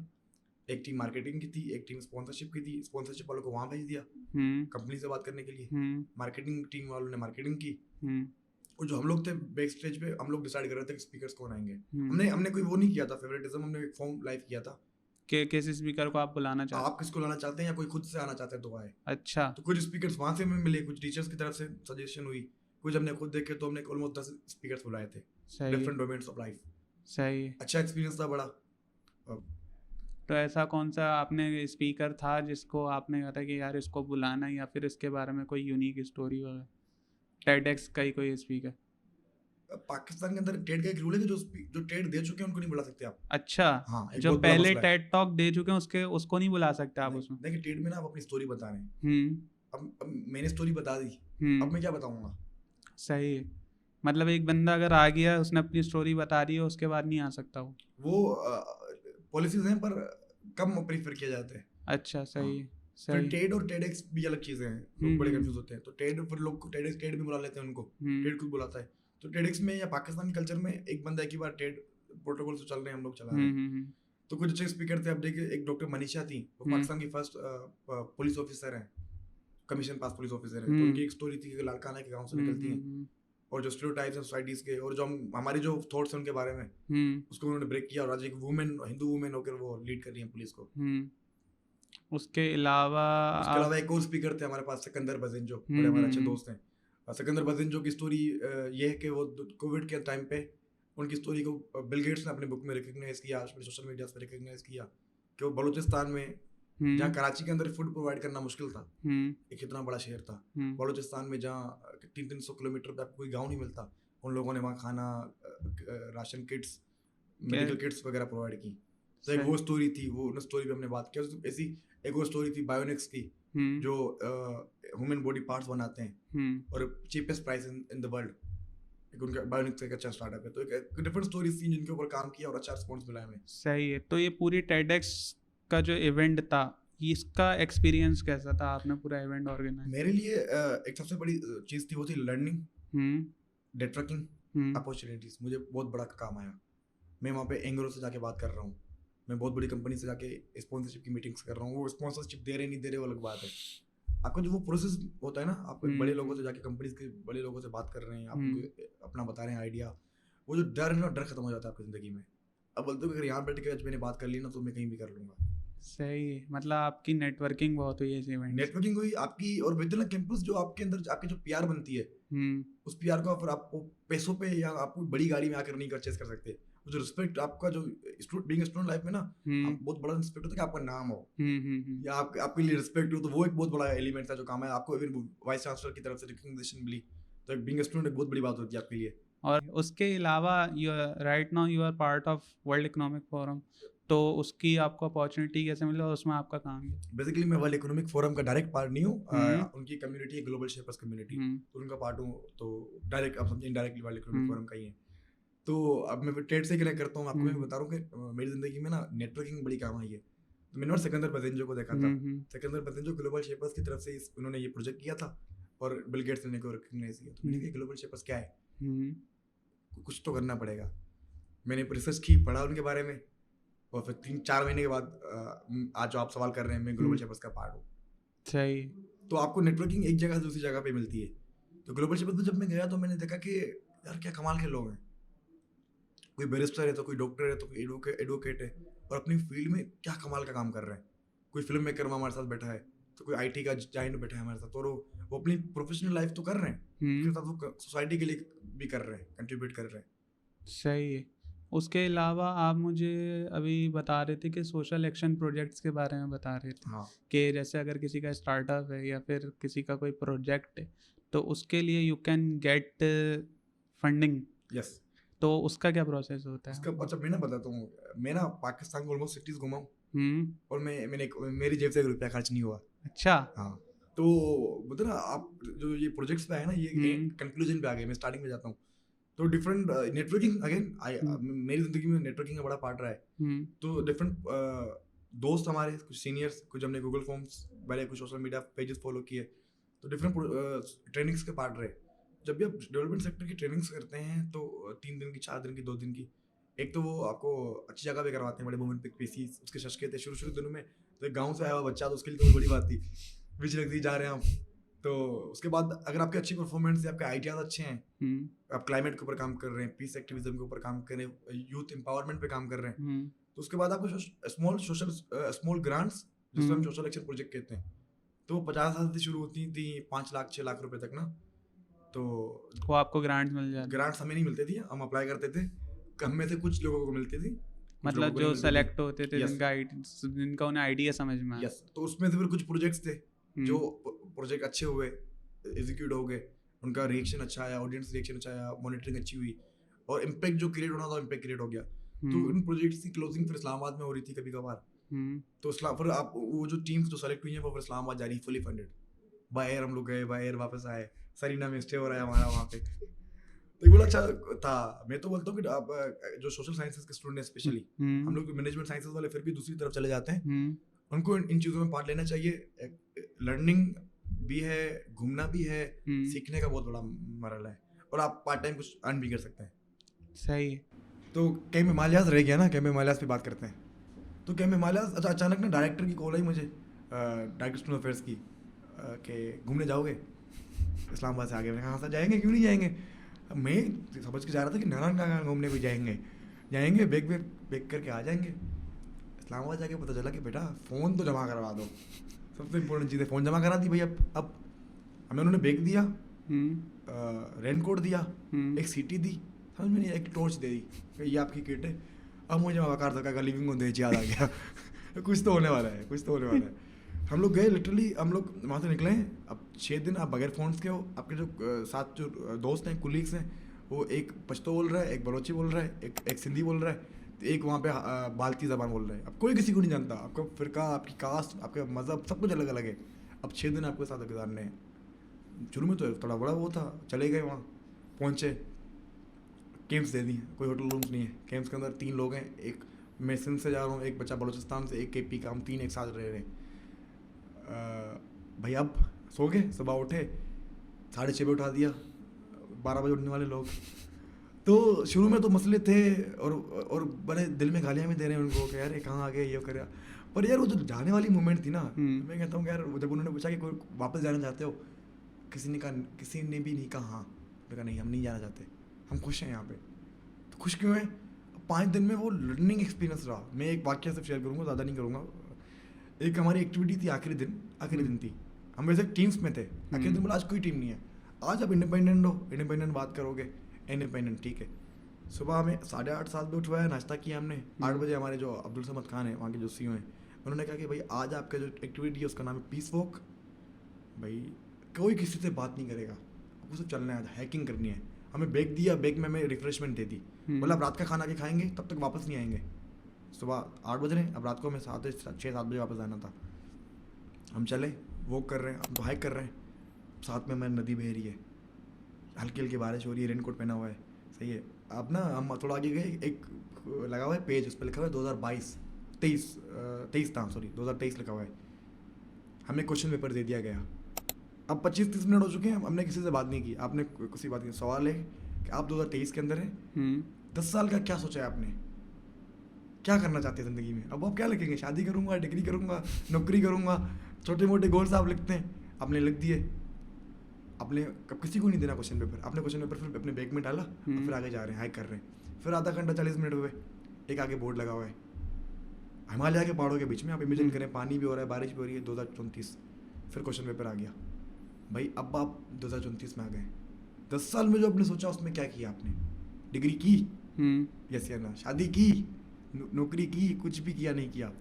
एक टीम मार्केटिंग की थी, एक टीम स्पॉन्सरशिप की थी, स्पॉन्सरशिप वालों को वहां भेज दिया हम्म, कंपनी से बात करने के लिए, हम्म, मार्केटिंग टीम वालों ने मार्केटिंग की, हम्म, और जो हम लोग थे बैक स्टेज पे, हम लोग डिसाइड कर रहे थे कि स्पीकर्स कौन आएंगे। हम्म। हमने कोई वो नहीं किया था फेवरेटिज्म, हमने एक फॉर्म लाइव किया था, के किस स्पीकर को आप बुलाना चाहते आप किसको लाना चाहते हैं या कोई खुद से आना चाहते हैं तो आए। हैं? अच्छा। तो कुछ स्पीकर्स वहां से हमें मिले, कुछ टीचर्स की तरफ से सजेशन हुई, कुछ हमने खुद देखे, तो हमने ऑलमोस्ट 10 स्पीकर्स बुलाए थे, सही है, डिफरेंट डोमेन्स ऑफ लाइफ। सही है। अच्छा एक्सपीरियंस था बड़ा। तो ऐसा कौन सा आपने स्पीकर था जिसको आपने कहा था कि यार इसको बुलाना, या फिर इसके बारे में कोई यूनिक स्टोरी वगैरह? टेडेक्स का ही कोई स्पीकर? पाकिस्तान के अंदर टेड का एक रूल है कि जो टेड दे चुके हैं उनको नहीं बुला सकते आप। अच्छा। हाँ, एक जो बहुत बड़ा पहले मसला है। टेड टॉक दे चुके हैं उसको नहीं बुला सकते आप उसमें? देखिए टेड में ना आप अपनी स्टोरी बता रहे हैं, हम्म, अब मैंने स्टोरी बता दी, अब हम्म, मैं क्या बताऊंगा। सही है। मतलब एक बंदा अगर आ गया, उसने अपनी स्टोरी बता दी है, उसके बाद नहीं आ सकता वो? पॉलिसीज हैं पर कम प्रीफर किया जाता है। अच्छा, सही हाँ। है, फिर सही। टेड और टेडेक्स भी अलग चीजें हैं, लोग बड़े कंफ्यूज होते हैं। तो टेड फिर लोग टेड भी बुला लेते हैं उनको, हम्म, टेड खुद बुलाता है। तो टेडेक्स में या पाकिस्तानी कल्चर में एक बंदा एक ही बार टेड प्रोटोकॉल से चल रहे हैं, हम लोग चला रहे हम्म, हैं। तो कुछ अच्छे स्पीकर थे, अब देखिए एक डॉक्टर मनीषा थी, वो हम्म, पाकिस्तान की फर्स्ट पुलिस ऑफिसर हैं, कमीशन पास पुलिस ऑफिसर है। तो हम्म, उनकी एक स्टोरी थी कि लाड़काना के गांव से निकलती हैं, हम्म, और जो स्टीरियोटाइप्स हैं सोसाइटीज के, और जो हमारे जो थॉट्स हैं उनके बारे में, उसको उन्होंने ब्रेक किया, और आज एक वुमेन, हिंदू वुमेन होकर वो लीड कर रही है पुलिस को। उसके अलावा उसके अलावा एक और स्पीकर थे हमारे पास, सिकंदर बजिंजो, हम्म, बड़े हमारे अच्छे दोस्त हैं। सिकंदर बजिंजो की स्टोरी ये है कि वो कोविड के टाइम पे उनकी स्टोरी को बिल गेट्स ने अपने बुक में रिकग्नाइज किया, सोशल मीडिया पे रिकग्नाइज किया, कि वो बलूचिस्तान में, जहाँ कराची के अंदर फूड प्रोवाइड करना मुश्किल था, एक इतना बड़ा शहर था, बलूचिस्तान में जहाँ 300 किलोमीटर पे आपको कोई गाँव नहीं मिलता, उन लोगों ने वहाँ खाना, राशन किट्स, मेडिकल किट्स वगैरह प्रोवाइड की। तो एक वो स्टोरी थी, वो स्टोरी पे हमने बात किया। ऐसी एक और स्टोरी थी बायोनिक्स की, जो ह्यूमन बॉडी पार्ट्स बनाते हैं, और cheapest price in the world, एक उनका बायोनिक्स एक अच्छा स्टार्टअप है। तो एक डिफरेंट स्टोरीज थी जिनके ऊपर काम किया और अच्छा रिस्पॉन्स मिला हमें। सही है। तो ये पूरी टेडेक्स का जो इवेंट था, इसका एक्सपीरियंस कैसा था? आपने पूरा इवेंट ऑर्गेनाइज? मेरे लिए एक सबसे बड़ी चीज़ थी, वो थी लर्निंग, नेटवर्किंग, अपॉर्चुनिटीज। मुझे बहुत बड़ा काम आया। मैं वहाँ पे एंग्रो से जाके बात कर रहा हूँ, मैं बहुत बड़ी कंपनी से जाके स्पॉन्सरशिप की मीटिंग्स कर रहा हूँ। वो स्पॉन्सरशिप दे रहे नहीं दे रहे वो अलग बात है। आपका जो वो प्रोसेस होता है ना, आप बड़े लोगों से जाके, कंपनीज के बड़े लोगों से बात कर रहे हैं, आप उनको अपना बता रहे हैं आइडिया, वो जो डर है ना, डर खत्म हो जाता है आपकी ज़िंदगी में। अब बोलते हो कि अगर यहाँ बैठ के आज मैंने बात कर ली ना, तो मैं कहीं भी कर लूँगा। सही है। मतलब आपकी नेटवर्किंग बहुत हुई है इस इवेंट? नेटवर्किंग हुई आपकी, और विद इन कैंपस जो आपके अंदर आपकी जो पीआर बनती है, उस पीआर को फिर आपको पैसों पे या आपको बड़ी गाड़ी में आकर नहीं परचेस कर सकते। जो रिस्पेक्ट आपका, जो बीइंग स्टूडेंट लाइफ में ना, आप बहुत बड़ा रिस्पेक्ट होता है कि आपका नाम हो, या आपके लिए रिस्पेक्ट हो, तो वो एक बहुत बड़ा एलिमेंट था जो काम है आपको। वाइस चांसलर की तरफ से रिकग्निशन मिली, तो बीइंग स्टूडेंट एक बहुत बड़ी बात होती है आपके लिए। और उसके अलावा right now you are part of world economic forum, तो उसकी आपको अपॉर्चुनिटी कैसे मिली और उसमें आपका काम है? बेसिकली मैं वर्ल्ड इकोनॉमिक फोरम का डायरेक्ट पार्ट नहीं हूँ, उनकी कम्युनिटी है ग्लोबल शेपर्स कम्युनिटी, तो उनका पार्ट हूँ। तो डायरेक्ट आप समझिए इनडायरेक्टली वर्ल्ड इकोनॉमिक फोरम का ही है। तो अब मैं ट्रेड से कनेक्ट करता हूँ, आपको मैं बता रहा हूँ कि मेरी ज़िंदगी में ना नेटवर्किंग बड़ी काम आई है। तो मैंने और सिकंदर बजेंजो को देखा था। सिकंदर बजेंजो ग्लोबल शेपर्स की तरफ से उन्होंने ये प्रोजेक्ट किया था, और बिल गेट्स ने को रिकग्नाइज किया। तो मैंने कहा ग्लोबल शेपर्स क्या है, कुछ तो करना पड़ेगा। मैंने रिसर्च की, पढ़ा उनके बारे में, और फिर 3-4 महीने के बाद आज जो आप सवाल कर रहे हैं, मैं ग्लोबल शेपर्स का पार्ट हूँ। सही। तो आपको नेटवर्किंग एक जगह से दूसरी जगह पे मिलती है। तो ग्लोबल शेपर्स में जब मैं गया, तो मैंने देखा कि यार क्या कमाल के लोग हैं। कोई बैरिस्टर है, तो कोई डॉक्टर है, तो कोई एडवोकेट है, और अपनी फील्ड में क्या कमाल का काम कर रहे हैं। कोई फिल्म मेकर हमारे साथ बैठा है, तो कोई आईटी का जाइंट बैठा है हमारे साथ, और वो अपनी प्रोफेशनल लाइफ तो कर रहे हैं, उसके साथ वो सोसाइटी के लिए भी कर रहे हैं, कंट्रीब्यूट कर रहे हैं। सही है। उसके अलावा आप मुझे अभी बता रहे थे कि सोशल एक्शन प्रोजेक्ट्स के बारे में बता रहे थे हाँ, कि जैसे अगर किसी का स्टार्टअप है या फिर किसी का कोई प्रोजेक्ट है तो उसके लिए you can get funding, yes. तो उसका क्या प्रोसेस होता है? उसका अच्छा मैं ना बताता हूँ, मैं ना पाकिस्तान को ऑलमोस्ट सिटीज घुमा हूँ, और मैंने मेरी जेब से एक रुपया खर्च नहीं हुआ। अच्छा। हाँ, तो मतलब ना आप जो ये प्रोजेक्ट्स पे है ना, ये कंक्लूजन पे आ गए, मैं स्टार्टिंग में जाता हूँ। तो डिफरेंट नेटवर्किंग अगेन मेरी जिंदगी में नेटवर्किंग का बड़ा पार्ट रहा है। तो डिफरेंट दोस्त हमारे, कुछ सीनियर्स, कुछ हमने गूगल फॉर्म्स वाले, कुछ सोशल मीडिया पेजेस फॉलो किए, तो डिफरेंट ट्रेनिंग्स के पार्ट रहे। जब भी आप डेवलपमेंट सेक्टर की ट्रेनिंग्स करते हैं तो 3 दिन की, 4 दिन की, 2 दिन की, एक तो वो आपको अच्छी जगह पे करवाते हैं, बड़े मूवमेंट पे पीसी उसके शशके थे शुरू दिनों में। तो एक गाँव से आया हुआ बच्चा, तो उसके लिए तो बड़ी बात थी, बीच रख दी जा रहे हैं हम। तो उसके बाद अगर आपकी अच्छी परफॉर्मेंस है, आपके आइडियाज अच्छे हैं, आप क्लाइमेट के ऊपर काम कर रहे हैं, पीस एक्टिविज्म के ऊपर काम कर रहे हैं, यूथ एम्पावरमेंट पे काम कर रहे हैं, तो उसके बाद आपको स्मॉल ग्रांट्स, जिसको हम सोशल एक्शन प्रोजेक्ट कहते हैं, तो 50,000 से शुरू होती थी 5 लाख 6 लाख रुपए तक ना। तो वो आपको ग्रांट्स मिल जाती? ग्रांट्स हमें नहीं मिलती थी, हम अप्लाई करते थे, हम में से कुछ लोगों को मिलती थी, मतलब जो सेलेक्ट होते थे, जिनका उन्हें आइडिया समझ में आया। यस। तो उसमें से फिर कुछ प्रोजेक्ट्स थे जो प्रोजेक्ट अच्छे हुए, एग्जीक्यूट हो गए, उनका रिएक्शन अच्छा आया, ऑडियंस रिएक्शन अच्छा आया, मॉनिटरिंग अच्छी हुई, और इम्पैक्ट जो क्रिएट होना था इम्पैक्ट क्रिएट हो गया। तो इन प्रोजेक्ट्स की क्लोजिंग फिर इस्लामाबाद में हो रही थी कभी कभार। तो फिर आप वो जो टीम्स जो सेलेक्ट हुई हैं वो फिर इस्लामाबाद जा रही, फुली फंडेड बाय एयर। हम लोग गए बाय एयर, वापस आए, सरीना में स्टे हो रहा है हमारा वहाँ पे। तो ये बड़ा अच्छा था। मैं तो बोलता हूँ कि आप जो सोशल साइंसेस के स्टूडेंट हैं स्पेशली, हम लोग मैनेजमेंट साइंसेस वाले फिर भी दूसरी तरफ चले जाते हैं, उनको इन चीज़ों में पार्ट लेना चाहिए। लर्निंग भी है, घूमना भी है, सीखने का बहुत बड़ा मरहला है, और आप पार्ट टाइम कुछ अर्न भी कर सकते हैं। सही है। तो कैंप हिमालयाज रह गया ना, कैंप हिमालयाज पे बात करते हैं। तो कैंप हिमालयाज अच्छा अचानक ना डायरेक्टर की कॉल आई मुझे, डायरेक्टर स्टूडेंट अफेयर्स की, कि घूमने जाओगे इस्लामाबाद से आगे। मैंने कहा हाँ सर जाएंगे, क्यों नहीं जाएंगे। मैं समझ के जा रहा था कि नारायण कहाँ घूमने को जाएंगे, बेग करके आ जाएंगे। इस्लामाबाद जाके पता चला कि बेटा फ़ोन तो जमा करवा दो, सबसे इम्पोर्टेंट चीज़ है, फ़ोन जमा करा दी भाई। अब हमें उन्होंने बेग दिया, रेनकोट दिया, एक सीटी दी, समझ में नहीं, एक टॉर्च दे दी कि ये आपकी किट है। अब मुझे वकार का लिविंग को देच याद आ गया कुछ तो होने वाला है। हम लोग गए, लिटरली हम लोग वहाँ से निकले। अब 6 दिन आप बगैर फ़ोन्स के हो, आपके जो साथ जो दोस्त हैं, कुलीग्स हैं, वो एक पश्तो बोल रहा है, एक बलोची बोल रहा है, एक सिंधी बोल रहा है, तो एक वहाँ पे बाल्टी ज़बान बोल रहा है। अब कोई किसी को नहीं जानता, आपका फ़िरका, आपकी कास्ट, आपका मज़हब, सब कुछ अलग अलग है। अब 6 दिन आपके साथ गुजारने हैं। शुरू में तो थोड़ा बड़ा वो था, चले गए वहाँ, पहुँचे, कैंप्स दे दी, कोई होटल रूम्स नहीं है। कैंप्स के अंदर 3 लोग हैं, एक मैं सिंध से जा रहा हूँ, एक बच्चा बलूचिस्तान से, एक केपी का, हम 3 एक साथ रह रहे हैं। भाई अब सो गए, सुबह उठे 6:30 उठा दिया, 12 बजे उठने वाले लोग। तो शुरू में तो मसले थे, और बड़े दिल में गालियाँ भी दे रहे हैं उनको कि यार ये कहाँ आ गए, ये कर। पर यार वो जो जाने वाली मोमेंट थी ना, मैं कहता हूँ यार, जब उन्होंने पूछा कि कोई वापस जाना चाहते हो, किसी ने भी नहीं कहा हाँ। मैंने कहा नहीं, हम नहीं जाना चाहते, हम खुश हैं यहाँ पे। तो खुश क्यों हैं? 5 दिन में वो लर्निंग एक्सपीरियंस रहा। मैं एक वाक्य से शेयर करूँगा, ज़्यादा नहीं करूँगा। एक हमारी एक्टिविटी थी, आखिरी दिन थी, हम वैसे टीम्स में थे। आखिरी दिन बोला आज कोई टीम नहीं है, आज आप इंडिपेंडेंट हो, इंडिपेंडेंट बात करोगे, इंडिपेंडेंट ठीक है। सुबह हमें 8:30 7 बजे उठवाया, नाश्ता किया हमने। 8 बजे हमारे जो अब्दुल समद खान है, वहाँ के जो सीईओ हैं, उन्होंने कहा कि भाई आज आपका जो एक्टिविटी है उसका नाम है पीस वॉक। भाई कोई किसी से बात नहीं करेगा, आपको सिर्फ चलना है, हैकिंग करनी है। हमें बैग दिया, बैग में हमें रिफ्रेशमेंट दे दी, बोला आप रात का खाना के खाएंगे तब तक वापस नहीं आएंगे। सुबह 8 बज रहे हैं, अब रात को हमें 6-7 बजे वापस आना था। हम चले, वॉक कर रहे हैं, हम हाइक कर रहे हैं, साथ में हमारी नदी बह रही है, हल्की हल्की बारिश हो रही है, रेनकोट पहना हुआ है, सही है। अब ना हम थोड़ा आगे गए, एक लगा हुआ है पेज, उस पर लिखा हुआ है 2023 लिखा हुआ है। हमें क्वेश्चन पेपर दे दिया गया। अब 25-30 मिनट हो चुके हैं, हमने किसी से बात नहीं की, आपने किसी बात नहीं। सवाल है कि आप 2023 के अंदर हैं, 10 साल का क्या सोचा है आपने, क्या करना चाहते हैं ज़िंदगी में। अब आप क्या लिखेंगे, शादी करूँगा, डिग्री करूँगा, नौकरी करूँगा, छोटे मोटे गोल्स आप लिखते हैं, आपने लिख दिए। आपने कब किसी को नहीं देना क्वेश्चन पेपर, आपने क्वेश्चन पेपर फिर अपने बैग में डाला, और फिर आगे जा रहे हैं, हाइक कर रहे हैं। फिर आधा घंटा 40 मिनट हुए, एक आगे बोर्ड लगा हुआ है, हिमालय के पहाड़ों के बीच में। आप इमेजिन करें, पानी भी हो रहा है, बारिश भी हो रही है, 2034। फिर क्वेश्चन पेपर आ गया, भाई अब आप 2034 में आ गए, 10 साल में जो आपने सोचा उसमें क्या किया आपने? डिग्री की, यस या ना? शादी की, नौकरी की, कुछ भी किया नहीं किया?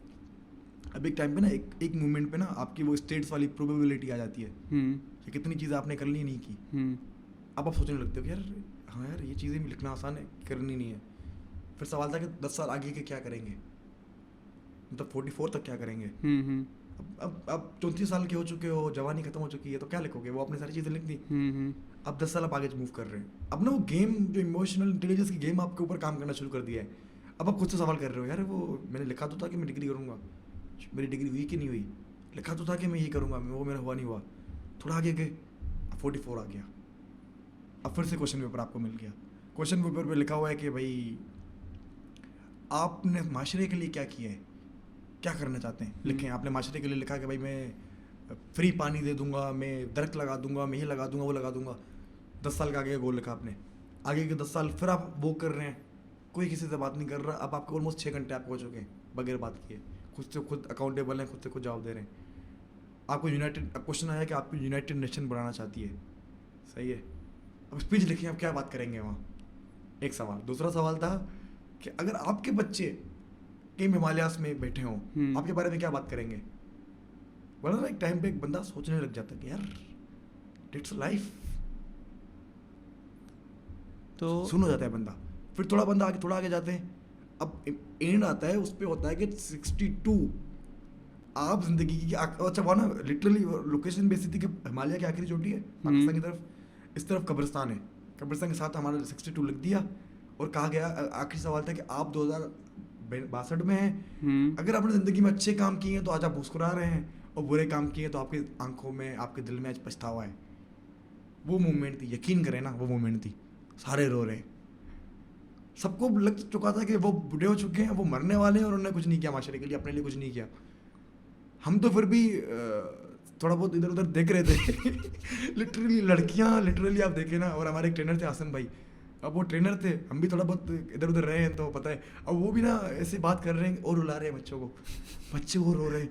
अब एक टाइम पे ना एक मोमेंट पे ना आपकी वो स्टेट्स वाली प्रोबेबिलिटी आ जाती है कि कितनी चीज़ें आपने कर ली नहीं की। अब आप सोचने लगते हो कि यार हाँ यार ये चीज़ें भी लिखना आसान है, करनी नहीं है। फिर सवाल था कि 10 साल आगे के क्या करेंगे, मतलब 44 तक क्या करेंगे? अब 34 साल के हो चुके हो, जवानी खत्म हो चुकी है, तो क्या लिखोगे? वो आपने सारी चीज़ें लिख दी। अब 10 साल आप आगे मूव कर रहे हैं। अब ना वो गेम जो इमोशनल इंटेलिजेंस की गेम आपके ऊपर काम करना शुरू कर दिया है। अब आप खुद से सवाल कर रहे हो, यार वो मैंने लिखा तो था कि मैं डिग्री करूँगा, मेरी डिग्री हुई कि नहीं हुई? लिखा तो था कि मैं ये करूँगा, वो मेरा हुआ नहीं हुआ। थोड़ा आगे गए, 44 आ गया। अब फिर से क्वेश्चन पेपर आपको मिल गया। क्वेश्चन पेपर पे लिखा हुआ है कि भाई आपने माशरे के लिए क्या किया है, क्या करना चाहते हैं, लिखें। आपने माशरे के लिए लिखा कि भाई मैं फ्री पानी दे दूंगा, मैं दरख्त लगा दूंगा, मैं ये लगा दूंगा, वो लगा दूंगा। 10 साल का आगे का गोल लिखा आपने। आगे के 10 साल फिर आप वो कर रहे हैं, कोई किसी से बात नहीं कर रहा। अब आपके ऑलमोस्ट 6 घंटे आप हो चुके हैं बगैर बात किए, खुद से खुद अकाउंटेबल हैं, खुद से खुद जवाब दे रहे हैं। आपको यूनाइटेड क्वेश्चन आया कि आपको यूनाइटेड नेशन बनाना चाहती है, सही है। अब स्पीच लिखें, आप क्या बात करेंगे वहाँ? एक सवाल। दूसरा सवाल था कि अगर आपके बच्चे कहीं हिमालयास में बैठे हों, आपके बारे में क्या बात करेंगे? बोला ना एक टाइम पे एक बंदा सोचने लग जाता है कि यार इट्स लाइफ, तो सुन हो जाता है बंदा। फिर थोड़ा आगे जाते हैं। अब एंड आता है, उस पर होता है कि 62 आप जिंदगी की अच्छा वो ना लिटरली लोकेशन बेसी थी कि हिमालय की आखिरी चोटी है पाकिस्तान की तरफ, इस तरफ कब्रिस्तान है, कब्रिस्तान के साथ हमारा 62 लिख दिया। और कहा गया, आखिरी सवाल था कि आप 2062 में हैं, अगर आपने ज़िंदगी में अच्छे काम किए हैं तो आज आप मुस्कुरा रहे हैं, और बुरे काम किए तो आपकी आंखों में, आपके दिल में आज पछतावा है। वो मोमेंट थी, यकीन करें ना, वो मोमेंट थी। सारे रो रहे हैं, सबको लग चुका था कि वो बूढ़े हो चुके हैं, वो मरने वाले हैं, और उन्होंने कुछ नहीं किया माशरे के लिए, अपने लिए कुछ नहीं किया। हम तो फिर भी थोड़ा बहुत इधर उधर देख रहे थे। लिटरली लड़कियां, लिटरली आप देखे ना। और हमारे एक ट्रेनर थे आसन भाई, अब वो ट्रेनर थे, हम भी थोड़ा बहुत इधर उधर रहे हैं तो पता है। अब वो भी ना ऐसे बात कर रहे हैं और रुला रहे हैं बच्चों को, बच्चे वो रो रहे हैं,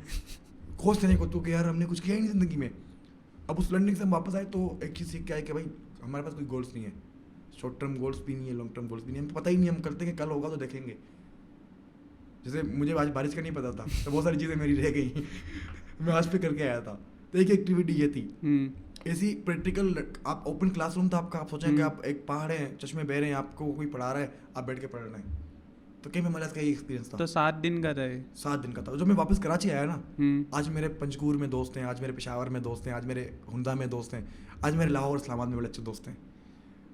खोजते नहीं को तो कि यार हमने कुछ किया ही नहीं ज़िंदगी में। अब उस लर्निंग से हम वापस आए तो एक चीज़ सीख के आए कि भाई हमारे पास कोई गोल्स नहीं है, शॉर्ट टर्म गोल्स भी नहीं है, लॉन्ग टर्म गोल्स भी नहीं है, हमें पता ही नहीं, हम करते हैं कि कल होगा तो देखेंगे। जैसे मुझे आज बारिश का नहीं पता था, तो बहुत सारी चीज़ें मेरी रह गई। मैं आज पे करके आया था। तो एक एक्टिविटी ये थी, ऐसी प्रैक्टिकल। आप ओपन क्लासरूम था आपका, आप सोचें कि आप एक पहाड़ है, चश्मे बह रहे हैं, आपको कोई पढ़ा रहा है, आप बैठ के पढ़ रहे हैं। तो क्या मेरे का ये एक्सपीरियंस था। तो 7 दिन का रहे, 7 दिन का था। जब मैं वापस कराची आया ना, आज मेरे पंजगूर में दोस्त हैं, आज मेरे पेशावर में दोस्त हैं, आज मेरे हुंदा में दोस्त हैं, आज मेरे लाहौर इस्लामाबाद में बड़े अच्छे दोस्त हैं।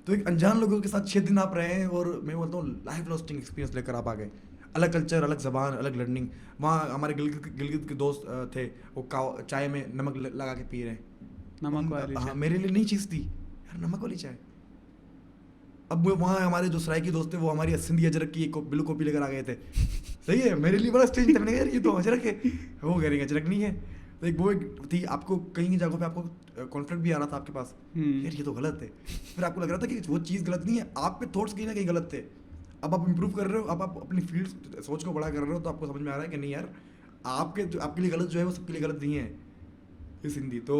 तो एक अनजान लोगों के साथ 6 दिन आप रहे हैं, और मैं बोलता हूँ लाइफ लॉस्टिंग एक्सपीरियंस लेकर आप आ गए। अलग कल्चर, अलग ज़बान, अलग लर्निंग। वहाँ हमारे गिलगित के दोस्त थे, वो चाय में नमक लगा के पी रहे हैं, नमक वाली। हाँ, मेरे लिए नई चीज़ थी यार नमक वाली चाय। अब वो वहाँ हमारे जो सराय के दोस्त थे, वो हमारी सिंधी अजरक की एक ब्लू कॉपी लेकर आ गए थे। सही है, मेरे लिए बड़ा स्टेज था। मैंने कहा यार ये तो अजरक है, वो कह रहे हैं अजरक नहीं है। तो एक वो एक थी, आपको कहीं जगहों पे आपको कॉन्फ्लिक्ट भी आ रहा था आपके पास, यार ये तो गलत है। फिर आपको लग रहा था कि वो चीज़ गलत नहीं है, आपके थॉट्स कहीं ना कहीं गलत थे। अब आप इम्प्रूव कर रहे हो, अब आप अपनी फील्ड सोच को बड़ा कर रहे हो, तो आपको समझ में आ रहा है कि नहीं यार आपके लिए गलत जो है वो सबके लिए गलत नहीं है। इस हिंदी तो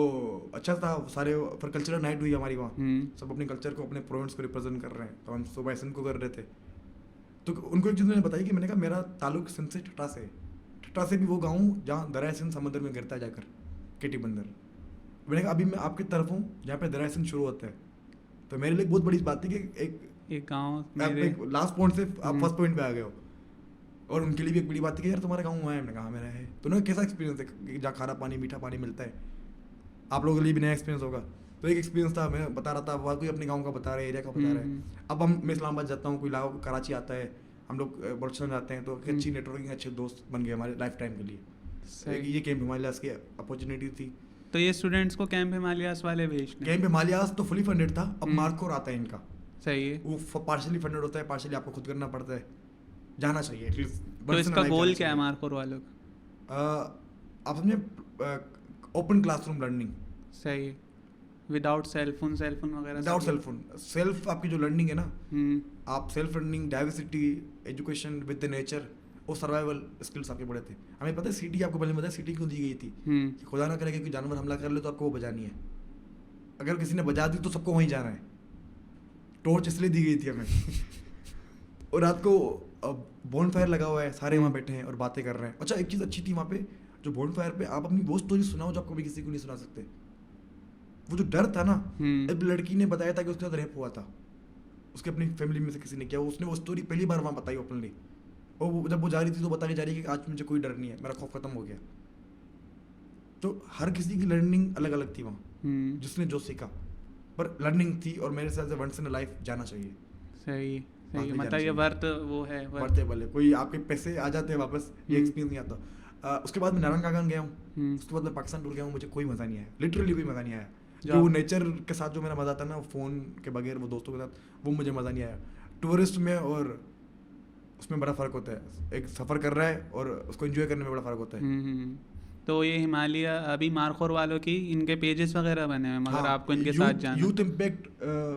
अच्छा था सारे। फिर कल्चरल नाइट हुई हमारी वहाँ, सब अपने कल्चर को, अपने प्रोविंस को रिप्रेजेंट कर रहे हैं। तो हम सुबह ऐसा को कर रहे थे। तो उनको एक चीज़ मैंने बताई कि मैंने कहा मेरा ताल्लुक सिंध से ठट्टा से, ठट्टा से भी वो गाँव जहाँ दरिया सिंध समुद्र में गिरता है जाकर, केटी बंदर। मैंने कहा अभी मैं आपकी तरफ हूँ जहाँ पे दरिया सिंध शुरू होता है। तो मेरे लिए बहुत बड़ी बात थी कि एक गाँव लास्ट पॉइंट से आप फर्स्ट पॉइंट पे आ गए हो। और उनके लिए भी एक बड़ी बात थी कि यार तुम्हारा गाँव हुआ है। मैंने कहा मेरा है। तो उन्होंने कैसा एक्सपीरियंस है जहाँ खारा पानी मीठा पानी मिलता है, आप लोगों के लिए भी नया एक्सपीरियंस होगा। तो एक एक्सपीरियंस था, मैं बता रहा था, वह कोई अपने गांव का बता रहा है, एरिया का बता रहा है। अब मैं इस्लामाबाद जाता हूँ, कोई कराची आता है, हम लोग बड़ोचन जाते हैं, तो अच्छी नेटवर्किंग, अच्छे दोस्त बन गए हमारे लाइफ टाइम के लिए। ये कैंप हिमालयास की अपॉर्चुनिटी थी। तो ये स्टूडेंट्स को कैंप हिमालयास वाले भेजते हैं? कैंप हिमालयास तो फुली फंडेड था, अब मार्कोर आता है इनका। सही है, वो पार्शली फंडेड होता है, पार्शली आपको खुद करना पड़ता है, जाना चाहिए एटलीस्ट। तो इसका गोल क्या है मार्कोर वालों का? आप समझे ओपन क्लासरूम लर्निंग। सही, विदाउट सेलफोन वगैरह, विदाउट सेलफोन, सेल्फ आपकी जो लर्निंग है ना, आप self learning, diversity, education with the nature, वो सर्वाइवल स्किल्स आपके बड़े थे। हमें पता है सीटी, आपको पहले पता है सीटी क्यों दी गई थी? कि खुदा ना करे कि कोई जानवर हमला कर ले तो आपको वो बजानी है, अगर किसी ने बजा दी तो सबको वहीं जाना है। टॉर्च इसलिए दी गई थी हमें और रात को बॉन फायर लगा हुआ है, सारे वहाँ बैठे हैं और बातें कर रहे हैं। अच्छा एक चीज़ अच्छी थी वहाँ पे, जो बॉन फायर पे आप अपनी वो स्टोरी सुनाओ जो आप कभी किसी को नहीं सुना सकते। वो जो डर था ना, एक लड़की ने बताया था कि उसके साथ रेप हुआ था, उसके अपनी फैमिली में से किसी ने किया, उसने वो स्टोरी पहली बार वहाँ बताई ओपनली। और जब वो जा रही थी तो बता के जा रही है कि आज मुझे कोई डर नहीं है, मेरा खौफ खत्म हो गया। तो हर किसी की लर्निंग अलग अलग थी वहाँ, जिसने जो सीखा, पर लर्निंग थी और मेरे हिसाब से वंस इन लाइफ जाना चाहिए। सही बात सही, नहीं मतलब जानी ये चाहिए। वर्थ वो है बढ़ते भले कोई आपके पैसे आ जाते हैं वापस, ये एक्सपीरियंस नहीं आता। उसके बाद मैं नारंगागन गया हूँ, उसके बाद मैं पाकिस्तान टूर गया हूँ, मुझे कोई मज़ा नहीं आया, लिटरली कोई मज़ा नहीं आया। जो वो नेचर के साथ जो मेरा मज़ा आता है ना, फ़ोन के बगैर वो दोस्तों के साथ, वो मुझे मज़ा नहीं आया। टूरिस्ट में और उसमें बड़ा फ़र्क होता है, एक सफ़र कर रहा है और उसको एंजॉय करने में बड़ा फ़र्क होता है। तो ये हिमालय अभी मारखोर वालों की इनके पेजेस वगैरह बने हुए, मगर आपको इनके साथ जाना। यूथ इम्पैक्ट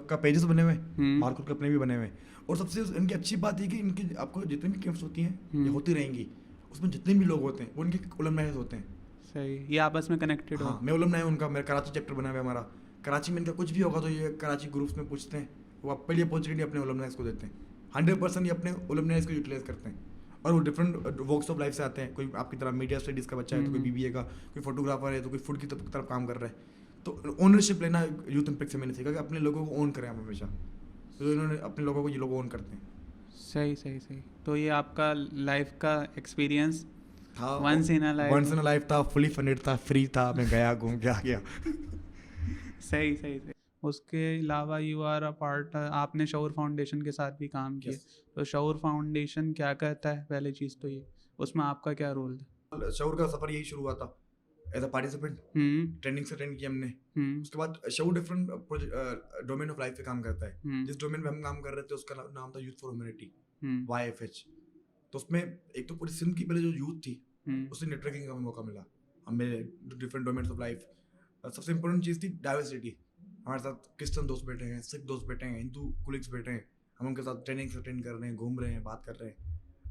का पेजेस बने हुए हैं, मार्केट के अपने भी बने हुए हैं। और सबसे इनकी अच्छी बात ये कि इनकी आपको जितनी भी कैंप्स होती हैं या होती रहेंगी, उसमें जितने भी लोग होते हैं वो इनके अलुमनाइज होते हैं। सही, ये आपस में कनेक्टेड हो। हाँ, मैं अलुमनाई उनका, मेरा कराची चैप्टर बना हुआ है हमारा। कराची में इनका कुछ भी होगा तो ये कराची ग्रुप्स में पूछते हैं, वो आप पहली अपॉर्चुनिटी अपने अलुमनाइज को देते हैं। 100% ये अपने अलुमनाइज को यूटिलाइज करते हैं। और वो डिफरेंट वॉक्स ऑफ लाइफ से आते हैं, कोई आपकी तरह मीडिया स्टडीज़ का बच्चा है तो कोई बीबीए का, कोई फोटोग्राफर है तो कोई फूड की तरफ काम कर रहा है। तो ओनरशिप लेना यूथ इम्पैक्ट से मैंने सीखा कि अपने लोगों को ओन करें हम हमेशा। तो इन्होंने अपने लोगों को ये लोग ओन करते हैं। सही सही सही, तो ये आपका लाइफ का एक्सपीरियंस था, once in a life. Once in a life था, फुली फंडेड था, फ्री था, मैं गया घूम के आ गया। सही सही सही। उसके अलावा यू आर अ पार्ट, आपने शऊर फाउंडेशन के साथ भी काम किया। तो शऊर फाउंडेशन क्या करता है, पहले चीज़ तो ये, उसमें आपका क्या रोल था? शऊर का सफर यही शुरू हुआ था एज अ पार्टिसिपेंट, ट्रेनिंग से अटेंड किया हमने। उसके बाद शऊर डिफरेंट डोमेन ऑफ लाइफ पे काम करता है। जिस डोमेन पे हम काम कर रहे थे उसका नाम था यूथ फॉर ह्यूमैनिटी, YFH। तो उसमें एक तो पूरी सिंध की पहले जो यूथ थी उससे नेटवर्किंग का मौका मिला हमें, डिफरेंट डोमेन्स ऑफ लाइफ। सबसे इम्पोर्टेंट चीज़ थी डाइवर्सिटी। हमारे साथ क्रिश्चियन दोस्त बैठे हैं, सिख दोस्त बैठे हैं, हिंदू कुलिग्स बैठे हैं, हम उनके साथ ट्रेनिंग अटेंड कर रहे हैं, घूम रहे हैं, बात कर रहे हैं।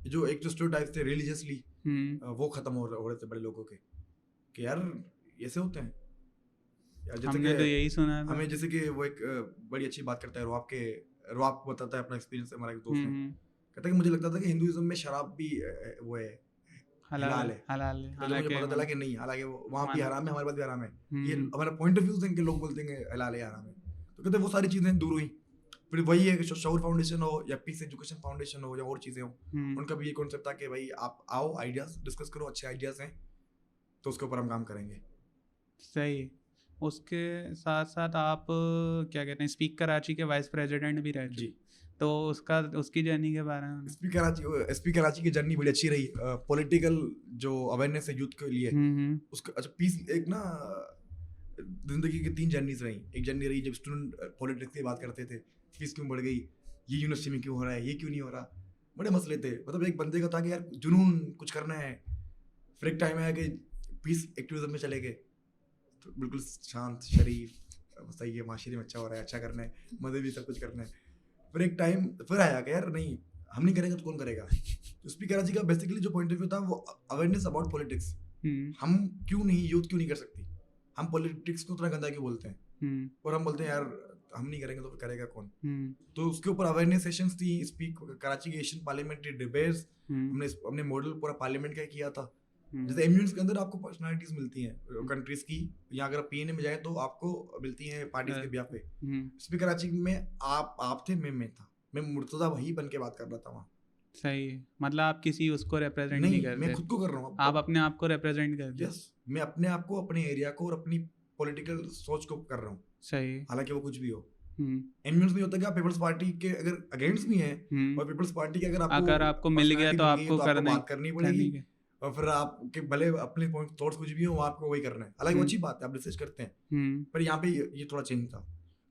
जो एक जो स्टीरियोटाइप्स थे रिलीजियसली, वो खत्म हो रहे थे बड़े लोगों के, कि यार ऐसे होते हैं यार। जैसे हमने तो यही सुना था। हमें जैसे कि वो एक बड़ी अच्छी बात करता है रुआब बताता है अपना एक्सपीरियंस। हमारा एक दोस्त है, कहता है कि मुझे लगता था कि हिंदुइज्म में शराब भी वो है, हलाल है। हलाल है, तो जब मुझे पता चला कि नहीं, हालांकि वहाँ भी हराम है, हमारे पास भी हराम है। ये हमारा पॉइंट ऑफ व्यू है कि लोग बोलते हैं हलाल है, हराम है। तो कहते हैं वो सारी चीज़ें दूर हुई। फिर वही है कि शऊर फाउंडेशन हो या पीस एजुकेशन फाउंडेशन हो या और चीज़ें हो, उनका भी ये कॉन्सेप्ट था कि भाई आप आओ, आइडियाज़ डिस्कस करो, अच्छे आइडियाज़ हैं तो उसके ऊपर हम काम करेंगे। सही। उसके साथ साथ आप क्या कहते हैं, स्पीक कराची के वाइस प्रेसिडेंट भी रह चुके। जी, तो उसकी जर्नी के बारे में। एसपी कराची की जर्नी बड़ी अच्छी रही। पॉलिटिकल जो अवेयरनेस है यूथ के लिए, उसका अच्छा पीस एक ना जिंदगी की 3 जर्नीज रही। एक जर्नी रही जब स्टूडेंट पॉलिटिक्स की बात करते थे, फीस क्यों बढ़ गई, ये यूनिवर्सिटी में क्यों हो रहा है, ये क्यों नहीं हो रहा, बड़े मसले थे। मतलब एक बंदे का था कि यार जुनून कुछ करना है। फिर एक टाइम आया कि पीस एक्टिविज्म में चले गए, तो बिल्कुल शांत शरीफ सही है, माशरे में अच्छा हो रहा है, अच्छा करना है, मज़े भी सब कुछ करना है। फिर एक टाइम फिर आया कि यार नहीं, हम नहीं करेंगे तो कौन करेगा। तो स्पीकर कराची का बेसिकली जो पॉइंट ऑफ व्यू था वो अवेयरनेस अबाउट पॉलिटिक्स। हम क्यों नहीं, यूथ क्यों नहीं कर सकती, हम पॉलिटिक्स को उतना गंदा क्यों बोलते हैं, और हम बोलते हैं यार हम नहीं करेंगे तो फिर करेगा कौन। तो उसके ऊपर अवेयरनेस सेशंस थी, स्पीक कराची के एशियन पार्लियामेंट्री डिबेट्स, हमने मॉडल पूरा पार्लियामेंट का किया था। जैसे एम्यून्स के अंदर आपको पर्सनालिटीज मिलती हैं कंट्रीज की, या अगर पीएनए में जाए तो आपको मिलती हैं पार्टीज के ब्याह पे। स्पीकर कराची में आप थे, मैं था, मैं मुर्तजा वही बन के बात कर रहा था वहाँ। सही है, मतलब आप किसी उसको रिप्रेजेंट नहीं करते, मैं खुद को कर रहा हूँ। आप अपने आप को रिप्रेजेंट करते। यस, मैं अपने आप को, अपने एरिया को और अपनी पॉलिटिकल सोच को कर रहा हूँ। सही, हालांकि वो कुछ भी हो। एम्यून्स नहीं होता कि आप पीपल्स पार्टी के अगर अगेंस्ट भी हैं, और पीपल्स पार्टी के अगर आपको मिल गया तो आपको बात करनी पड़ेगी, और फिर आपके भले अपने थॉट्स कुछ भी हो, आपको वही करना है। हालांकि वो अच्छी बात है, आप रिसर्च करते हैं, पर यहाँ पे ये थोड़ा चेंज था।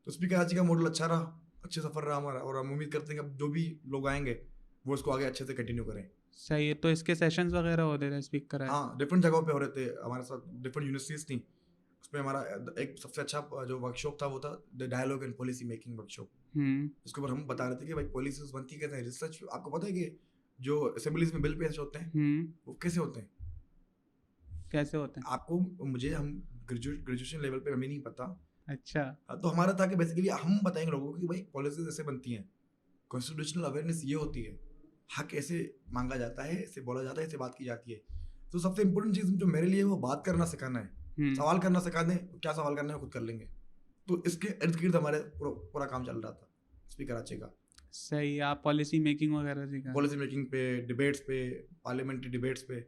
तो स्पीकर कराची का मॉडल अच्छा रहा, अच्छे सफर रहा हमारा, और हम उम्मीद करते हैं कि जो भी लोग आएंगे वो इसको आगे अच्छे से कंटिन्यू करें। सही है। तो इसके सेशंस वगैरह होते थे स्पीक कराची? हाँ, डिफरेंट जगहों पे हो रहे थे, हमारे साथ डिफरेंट यूनिवर्सिटीज थी। उसमें हमारा एक सबसे अच्छा जो वर्कशॉप था वो था the dialogue and policy making workshop, जिसके ऊपर हम बता रहे थे कि भाई पॉलिसीज बनती कैसे हैं। रिसर्च आपको पता है कि जो असेंबलीज में बिल पेश होते हैं वो कैसे होते हैं? कैसे होते हैं? आपको मुझे हम ग्रेजुएशन लेवल पे हमें नहीं पता। अच्छा। तो हमारा था कि बेसिकली हम बताएंगे लोगों को कि भाई पॉलिसीज ऐसे बनती हैं, कॉन्स्टिट्यूशनल अवेयरनेस ये होती है, हक ऐसे मांगा जाता है, ऐसे बोला जाता है, ऐसे बात की जाती है। तो सबसे इम्पोर्टेंट चीज़ जो मेरे लिए वो बात करना सिखाना है। सवाल करना सिखा दें, क्या सवाल करना है खुद कर लेंगे। तो इसके इर्द गिर्द हमारे पूरा काम चल रहा था स्पीकर कराची का। सही। आप पॉलिसी मेकिंग वगैरह सिखा? पॉलिसी मेकिंग पे, डिबेट्स पे, पार्लियामेंट्री डिबेट्स पे।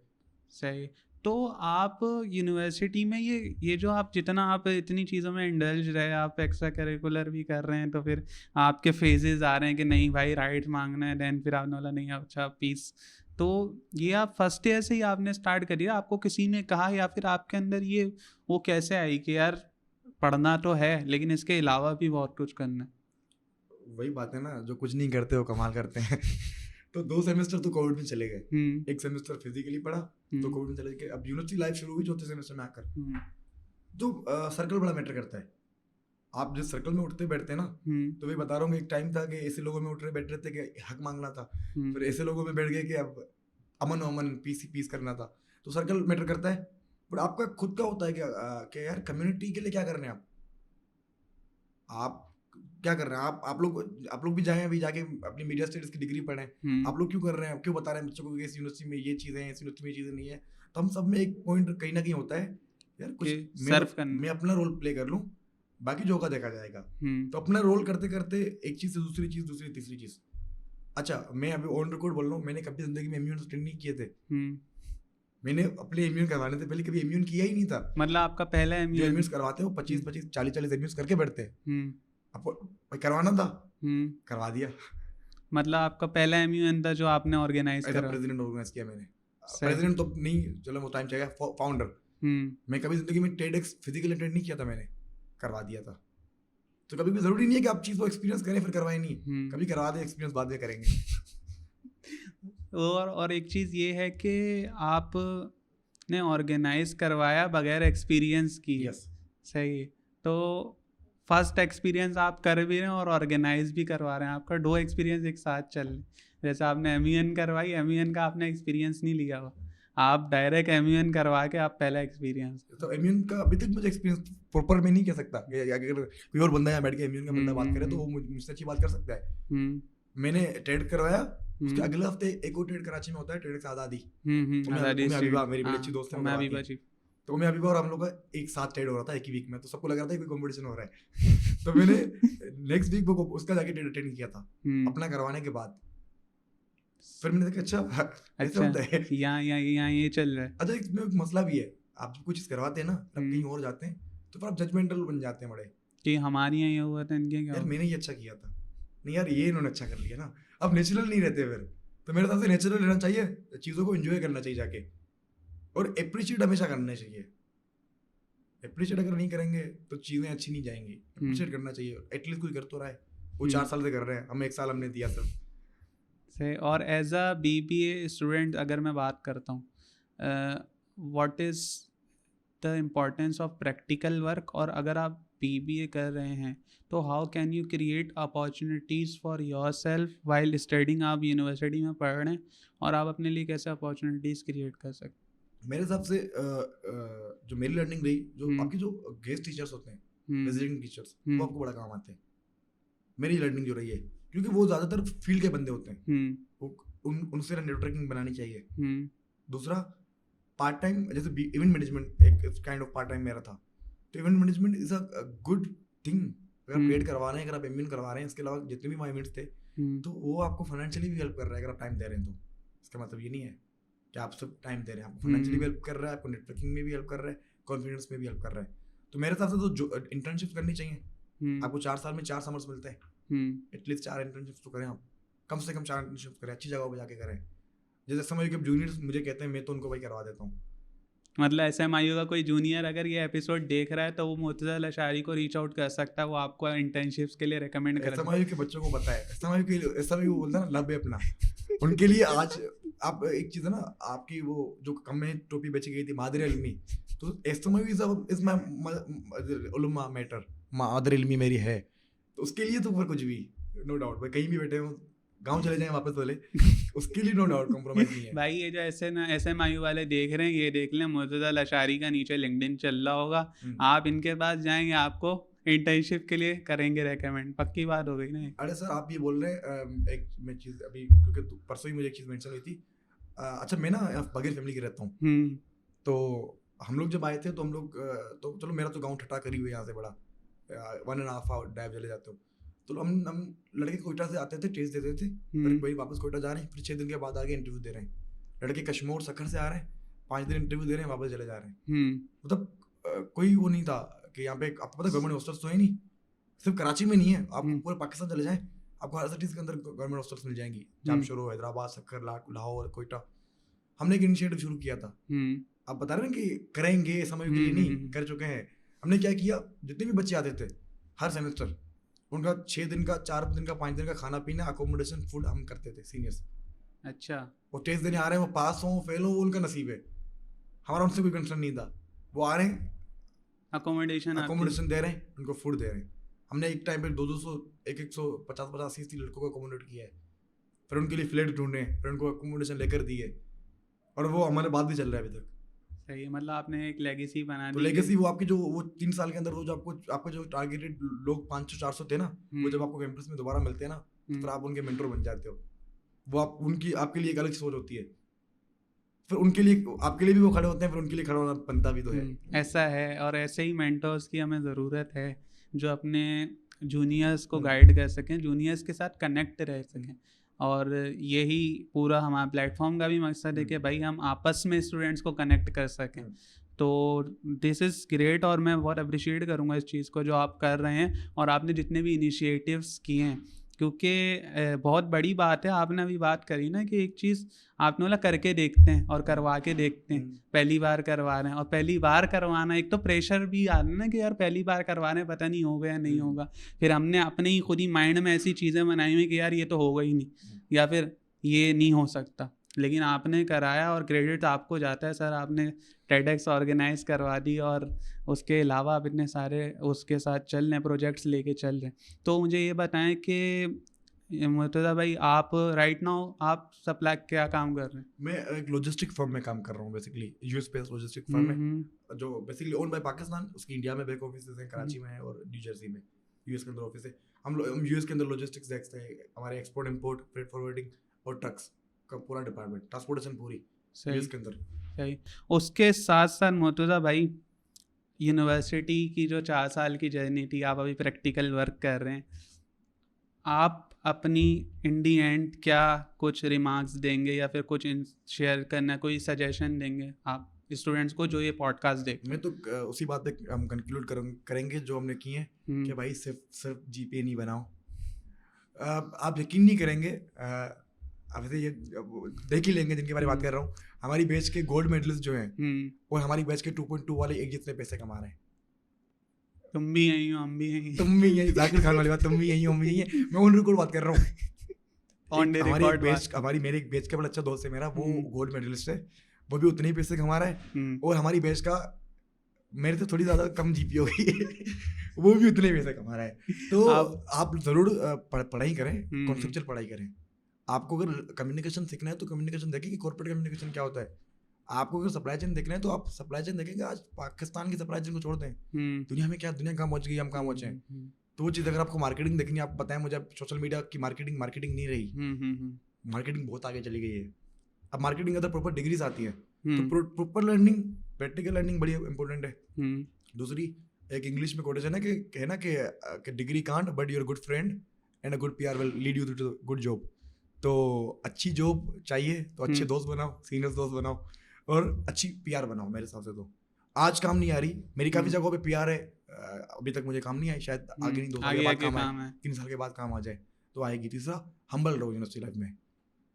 सही। तो आप यूनिवर्सिटी में ये जो आप जितना आप इतनी चीज़ों में इंडल्ज रहे, आप एक्स्ट्रा करिकुलर भी कर रहे हैं, तो फिर आपके फेजेस आ रहे हैं कि नहीं भाई राइट मांगना है, देन फिर आपने बोला नहीं अच्छा पीस। तो ये आप फर्स्ट ईयर से ही आपने स्टार्ट करी, आपको किसी ने कहा या फिर आपके अंदर ये वो कैसे आई कि यार पढ़ना तो है लेकिन इसके अलावा भी बहुत कुछ करना है? वही बात है ना, जो कुछ नहीं करते वो कमाल करते हैं। तो 2 सेमेस्टर तो कोविड में चले गए। एक सेमेस्टर फिजिकली पढ़ा तो कोविड में चले गए। अब यूनिवर्सिटी लाइफ शुरू हुई चौथे सेमेस्टर में आकर। तो सर्कल बड़ा मैटर करता है। आप जिस सर्कल में उठते बैठते हैं ना, तो वही बता रहा हूँ, एक टाइम था कि ऐसे लोगों में उठ रहे बैठ रहे थे कि हक मांगना था, फिर ऐसे लोगों में बैठ गए कि अब अमन पीस करना था। तो सर्कल मैटर करता है, बट आपका खुद का होता है कि यार कम्युनिटी के लिए क्या कर रहे हैं आप क्या कर रहे हैं? आप लोग भी जाएं, अभी जाके अपनी मीडिया स्टडीज की डिग्री पढ़ें। आप लोग क्यों कर रहे हैं? क्यों बता रहे हैं बच्चों को कि इस यूनिवर्सिटी में ये चीज़ें हैं, इस यूनिवर्सिटी में ये चीज़ें नहीं है? तो हम सब में एक पॉइंट कहीं ना कहीं होता है यार, कुछ मैं अपना रोल प्ले कर लूँ, बाकी जो होगा देखा जाएगा। तो अपना रोल करते करते एक चीज़ से दूसरी चीज़, दूसरी तीसरी चीज़। अच्छा, मैं अभी ऑन रिकॉर्ड बोल रहा हूँ, मैंने कभी जिंदगी में इम्यून अटेंड नहीं किए थे। मैंने अपने इम्यून करवाने से पहले कभी इम्यून किया ही नहीं था। मतलब आपका पहला इम्यून करवाते हो 25 40 इम्यून करके बैठते हैं। आपको करवाना था, करवा दिया। मतलब आपका पहला एमयूएन था जो आपने ऑर्गेनाइज करा? प्रेसिडेंट ऑर्गेनाइज किया मैंने। प्रेसिडेंट तो नहीं, चलो वो टाइम चाहिए, फाउंडर। मैं कभी जिंदगी में TEDx फिजिकल अटेंड नहीं किया था, मैंने करवा दिया था। तो कभी भी जरूरी नहीं है कि आप चीज को एक्सपीरियंस करें फिर करवाए नहीं, कभी करवा दें, एक्सपीरियंस बाद में करेंगे। और एक चीज़ ये है कि आपने ऑर्गेनाइज करवाया बगैर एक्सपीरियंस की। यस। सही। तो फर्स्ट एक्सपीरियंस आप कर भी रहे हैं और ऑर्गेनाइज भी करवा रहे हैं, आपका 2 एक्सपीरियंस एक साथ चल रहे। जैसे आपने एमयूएन करवाई, एमयूएन का आपने एक्सपीरियंस नहीं लिया हुआ, आप डायरेक्ट एमयूएन करवा के आप पहला एक्सपीरियंस। तो एमयूएन का अभी तक मुझे एक्सपीरियंस प्रॉपर में नहीं कह सकता। अगर कोई और बंदा यहाँ बैठ के एमयूएन का बंदा बात करे तो वो मुझसे अच्छी बात कर सकता है। मैंने TED करवाया, उसके अगले हफ्ते एक और TED कराची में होता है, TEDx आज़ादी। मेरी बड़ी अच्छी दोस्त है, तो मैं अभी और हम लोग का एक साथ TED हो रहा था एक ही वीक में, तो सबको लग रहा था कोई कंपटीशन हो रहा है। तो मैंने नेक्स्ट वीक उसका जाके TED अटेंड किया था अपना करवाने के बाद। फिर मैंने देखा अच्छा ऐसा होता है, यहाँ ये चल रहा है। अच्छा, इसमें एक मसला भी है, आप जब कुछ चीज़ करवाते हैं ना, तब कहीं और जाते हैं तो फिर आप जजमेंटल बन जाते हैं बड़े कि हमारे यहाँ ये हुआ था, इनके क्या? यार मैंने ये अच्छा किया था, नहीं यार ये इन्होंने अच्छा कर लिया ना। अब नेचुरल नहीं रहते फिर, तो मेरे हिसाब से नेचुरल रहना चाहिए, चीज़ों को एंजॉय करना चाहिए जाके, और अप्रिशिएट हमेशा करना चाहिए। अप्रिशिएट अगर नहीं करेंगे तो चीज़ें अच्छी नहीं जाएंगी। अप्रिशिएट करना चाहिए, एटलीस्ट कोई कर तो रहा है, वो 4 साल से कर रहे हैं, हम 1 साल हमने दिया सर से। और एज अ BBA स्टूडेंट अगर मैं बात करता हूँ, what is the importance of practical work, और अगर आप BBA कर रहे हैं तो how can you create opportunities for your self while studying? आप यूनिवर्सिटी में पढ़ रहे हैं और आप अपने लिए कैसे अपॉर्चुनिटीज़ क्रिएट कर सकते? मेरे हिसाब से जो मेरी लर्निंग रही, जो आपके जो गेस्ट टीचर्स होते हैं, विजिटिंग टीचर्स, वो आपको बड़ा काम आते हैं। मेरी लर्निंग जो रही है, क्योंकि वो ज़्यादातर फील्ड के बंदे होते हैं, उनसे नेटवर्किंग बनानी चाहिए। दूसरा, पार्ट टाइम, जैसे इवेंट मैनेजमेंट एक काइंड ऑफ पार्ट टाइम मेरा था, तो event management is a good thing. अगर आप पेड करवा रहे हैं, अगर आप एमयूएन करवा रहे हैं, इसके अलावा जितने भी वहाँ इवेंट्स थे, तो वो आपको फाइनेंशियली भी हेल्प कर रहा है। अगर आप टाइम दे रहे हैं तो इसका मतलब ये नहीं है कि आप सब टाइम दे रहे हैं, आपको फाइनेंशियली भी हेल्प कर रहा है, आपको नेटवर्किंग में भी हेल्प कर रहा है, कॉन्फिडेंस में भी हेल्प कर रहा है। तो मेरे हिसाब से तो जो इंटर्नशिप करनी चाहिए। आपको 4 साल में 4 समर्स मिलते हैं, एटलीस्ट 4 इंटर्नशिप्स तो करें आप, कम से कम 4 इंटर्नशिप्स करें, अच्छी जगहों पर जाके करें। जैसे SMIU के जूनियर्स मुझे कहते हैं, मैं तो उनको भाई करवा देता हूँ। मतलब SMIU का कोई जूनियर अगर ये एपिसोड देख रहा है तो वो मुर्तज़ा अशारी को रीच आउट कर सकता है, वो आपको इंटर्नशिप्स के लिए रेकमेंड कर। SMIU के बच्चों को पता है, SMIU बोलता है ना, लब है अपना, उनके लिए। आज आप एक चीज़ है ना, आपकी वो जो कम में टोपी बेची गई थी मादर इल्मी, तो SMIU इज माय उलमा मैटर, मादर इल्मी मेरी है, तो उसके लिए तो फिर कुछ भी नो डाउट भाई, कहीं भी बैठे हो, गाँव चले जाएं वापस बोले, उसके लिए नो डाउट कॉम्प्रोमाइज नहीं है। भाई ये जो SMIU वाले देख रहे हैं, ये देख लें, मुर्तज़ा अशारी का नीचे लिंक्डइन चल रहा होगा, आप इनके पास जाएंगे, आपको इंटर्नशिप के लिए करेंगे रेकमेंड, पक्की बात हो गई ना। अरे सर आप ये बोल रहे हैं, एक मैं चीज़ अभी, क्योंकि परसों ही मुझे एक चीज़ मेंशन हुई थी। अच्छा मैं ना बगैर फैमिली के रहता हूँ, तो हम लोग जब आए थे तो हम लोग तो चलो मेरा तो गांव ठटा करीब है यहाँ से, बड़ा 1.5 आवर ड्राइव चले जाते हो, तो हम लड़के कोयटा से आते थे, टेस्ट देते थे, फिर वही वापस कोयटा जा रहे हैं, फिर 6 दिन के बाद आगे इंटरव्यू दे रहे हैं। लड़के कश्मीर सखर से आ रहे हैं, 5 दिन इंटरव्यू दे रहे हैं, वापस चले जा रहे हैं। मतलब कोई वो नहीं था कि यहाँ पे आपको पता गवर्नमेंट हॉस्टल्स तो है नहीं, सिर्फ कराची में नहीं है, आप पूरे पाकिस्तान चले जाएं, आपको हर सिटीज़ के अंदर गवर्नमेंट हॉस्टल्स मिल जाएंगी, जामशोरो, हैदराबाद, सक्कर, लाहौर, कोयटा। हमने एक इनिशिएटिव शुरू किया था, आप बता रहे हैं कि करेंगे, समय के लिए नहीं, कर चुके हैं। हमने क्या किया, जितने भी बच्चे आते थे हर सेमेस्टर, उनका 6 दिन का, 4 दिन का, 5 दिन का खाना पीना, अकोमोडेशन, फूड हम करते थे सीनियर्स। अच्छा, वो टेस्ट देने आ रहे हैं, वो पास हों फेल हो, वो उनका नसीब है, हमारा उनसे कोई कंसर्न नहीं था। वो आ रहे हैं, अकोमोडेशन दे रहे हैं, उनको फूड दे रहे हैं। हमने एक टाइम पे 200 150 लड़कों को अकोमोडेट किया है, फिर उनके लिए फ्लैट ढूंढे, फिर उनको अकोमोडेशन लेकर दिए, और वो हमारे बाद भी चल रहा है अभी तक। सही है, मतलब आपने एक लेगेसी बना दी। तो लेगेसी वो आपकी जो वो 3 साल के अंदर वो जो आपको जो टारगेटेड लोग 500-400 थे ना, वो जब आपको कैंपस में दोबारा मिलते हैं ना, तो फिर आप उनके मेंटर बन जाते हो। वो आप उनकी आपके लिए एक अलग सोच होती है, फिर उनके लिए आपके लिए भी वो खड़े होते हैं, फिर उनके लिए खड़ा होना बनता भी तो है। ऐसा है, और ऐसे ही मेंटर्स की हमें ज़रूरत है जो अपने जूनियर्स को गाइड कर सकें, जूनियर्स के साथ कनेक्ट रह सकें। और यही पूरा हमारा प्लेटफॉर्म का भी मकसद है कि भाई हम आपस में स्टूडेंट्स को कनेक्ट कर सकें। तो दिस इज़ ग्रेट, और मैं बहुत अप्रिशिएट करूँगा इस चीज़ को जो आप कर रहे हैं, और आपने जितने भी इनिशिएटिव्स किए हैं, क्योंकि बहुत बड़ी बात है। आपने अभी बात करी ना कि एक चीज़ आपने बोला करके देखते हैं और करवा के देखते हैं, पहली बार करवा रहे हैं, और पहली बार करवाना एक तो प्रेशर भी आ रहा है ना कि यार पहली बार करवा रहे हैं, पता नहीं होगा या नहीं होगा। फिर हमने अपने ही खुद ही माइंड में ऐसी चीज़ें बनाई हुई कि यार ये तो होगा ही नहीं, या फिर ये नहीं हो सकता, लेकिन आपने कराया और क्रेडिट आपको जाता है सर। आपने TEDx ऑर्गेनाइज करवा दी, और उसके अलावा आप इतने सारे उसके साथ चल रहे हैं, प्रोजेक्ट्स लेके चल रहे हैं। तो मुझे ये बताएं कि मुर्तज़ा भाई, आप राइट नाउ आप सप्लाई क्या काम कर रहे हैं? मैं एक लॉजिस्टिक फर्म में काम कर रहा हूँ, basically US based logistic firm है, जो बेसिकली ओन बाय पाकिस्तान, उसकी इंडिया में बैक ऑफिस है, कराची में है और न्यू जर्सी में यूएस के अंदर ऑफिस है। हम यूएस के अंदर लॉजिस्टिक्स देखते हैं, हमारे एक्सपोर्ट इंपोर्ट, फ्रेट फॉरवर्डिंग और ट्रक्स का पूरा डिपार्टमेंट, ट्रांसपोर्टेशन पूरी यूएस के अंदर। सही। उसके साथ साथ मुर्तज़ा भाई, यूनिवर्सिटी की जो 4 साल की जर्नी थी, आप अभी प्रैक्टिकल वर्क कर रहे हैं, आप अपनी इन दी एंड क्या कुछ रिमार्क्स देंगे या फिर कुछ शेयर करना, कोई सजेशन देंगे आप स्टूडेंट्स को जो ये पॉडकास्ट देख? मैं तो उसी बात पे हम कंक्लूड करेंगे जो हमने किए हैं कि भाई सिर्फ जीपीए नहीं बनाओ। आप यकीन नहीं करेंगे, अब ये देख ही लेंगे जिनके बारे में बात कर रहा हूँ, हमारी बैच के गोल्ड मेडलिस्ट जो हैं वो हमारी बैच के 2.2 वाले एक जितने पैसे कमा रहे हैं। तुम भी यही हो, हम भी यही, तुम भी यही, जाकिर खान वाली बात, तुम भी यही हो, हम भी यही है। मैं ऑन रिकॉर्ड बात कर रहा हूँ। मेरे एक बैच का बड़ा अच्छा दोस्त है मेरा, वो गोल्ड मेडलिस्ट है, वो भी उतने ही पैसे कमा रहा है, और हमारी बैच का मेरे से थोड़ी ज़्यादा कम जीपी हो गई वो भी उतने ही पैसे कमा रहा है। तो आप ज़रूर पढ़ाई करें, कॉन्सेप्चुअल पढ़ाई करें। आपको अगर कम्युनिकेशन सीखना है तो कम्युनिकेशन देखें कि कॉर्पोरेट कम्युनिकेशन क्या होता है। आपको अगर सप्लाई चेन देखना है तो आप सप्लाई चेन देखेंगे। आज पाकिस्तान की सप्लाई चेन को छोड़ दें, दुनिया में क्या, दुनिया कहाँ पहुँच गई, हम कहाँ पहुँचे हैं। तो वो चीज़ अगर आपको मार्केटिंग देखनी है, आप बताएं मुझे, सोशल मीडिया की मार्केटिंग नहीं रही, मार्केटिंग बहुत आगे चली गई है। अब मार्केटिंग अगर प्रॉपर डिग्रीज आती है तो प्रॉपर लर्निंग, प्रैक्टिकल लर्निंग बड़ी इंपॉर्टेंट है। दूसरी एक इंग्लिश में कोटेशन है कि degree can't but your good friend and a good PR will lead you to good job. तो अच्छी जॉब चाहिए तो अच्छे दोस्त बनाओ, सीनियर दोस्त बनाओ, और अच्छी पीआर बनाओ। मेरे हिसाब से तो आज काम नहीं आ रही, मेरी काफ़ी जगहों पे पीआर है, अभी तक मुझे काम नहीं आई, शायद आगे नहीं 2 साल के बाद काम आए, 3 साल के बाद काम आ जाए तो आएगी। तीसरा, हम्बल रहो यूनिवर्सिटी लाइफ में।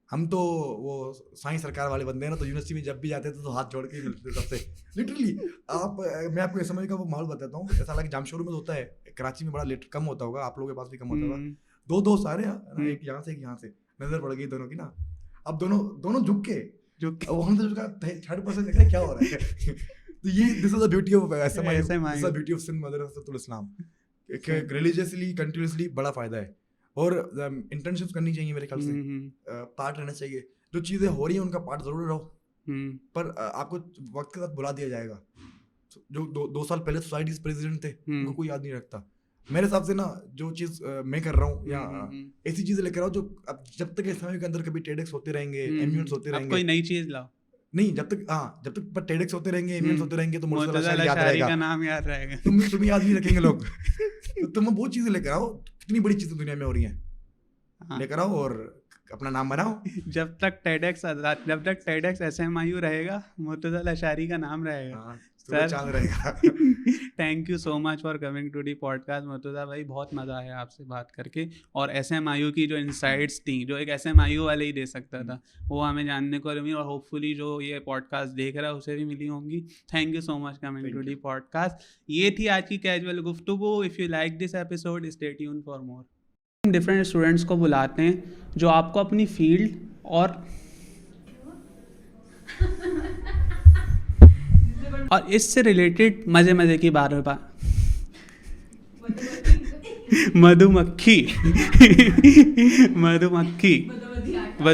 हम तो वो साईं सरकार वाले बंदे हैं ना, तो यूनिवर्सिटी में जब भी जाते थे तो हाथ जोड़ के मिलते थे सबसे, लिटरली। मैं आपको इस समय का वो माहौल बताता हूँ, ऐसा लगे जामशोर में तो होता है, कराची में बड़ा कम होता होगा, आप लोगों के पास भी कम होता होगा। 2 दोस्त आ रहे हैं, एक यहाँ से एक यहाँ से, नजर पड़ गई दोनों की ना, अब दोनों झुक के वहां से झुका, थर्ड पर्सन देख रहे क्या हो रहा है तो ये this is the beauty of beauty of Sindh Madrasatul Islam. Religiously continuously बड़ा फायदा है। और इंटर्नशिप्स करनी चाहिए मेरे ख्याल से, पार्ट रहना चाहिए। जो चीज़ें हो रही हैं उनका पार्ट ज़रूर रहो, पर आपको वक्त के साथ बुला दिया जाएगा। जो 2 साल पहले सोसाइटीज प्रेसिडेंट थे उनको कोई याद नहीं रखता। मेरे हिसाब से ना जो चीज़ मैं कर रहा हूँ या ऐसी चीज़ें लेकर आओ जो अब जब तक इस समय के अंदर कभी टेडेक्स होते रहेंगे, एम्यून्स होते रहेंगे, कोई नई चीज़ लाओ। नहीं, जब तक पर टेडेक्स होते रहेंगे, एम्यून्स होते रहेंगे तो मुर्तज़ा याद अशअरी रहेगा, का नाम याद रहेगा। तुम्हें याद नहीं रखेंगे लोग। तो तुम वो चीज़ें लेकर आओ, कितनी बड़ी चीज़ें दुनिया में हो रही हैं, लेकर आओ और अपना नाम बनाओ। जब तक टेडेक्स SMIU रहेगा, मुर्तज़ा अशअरी का नाम रहेगा। सर चांद रहेगा। Thank you so much for coming to the podcast Murtaza भाई, बहुत मज़ा आया आपसे बात करके। और SMIU की जो इनसाइट्स थी, जो एक SMIU वाले ही दे सकता था, वो हमें जानने को मिली, और होपफुली जो ये पॉडकास्ट देख रहा है उसे भी मिली होंगी। Thank you so much coming to the podcast. ये थी आज की कैजुअल गुफ्तगू। If you like this episode, stay tuned for more. Different students को बुलाते हैं जो आपको अपनी फील्ड और इससे रिलेटेड मज़े की मधुमक्खी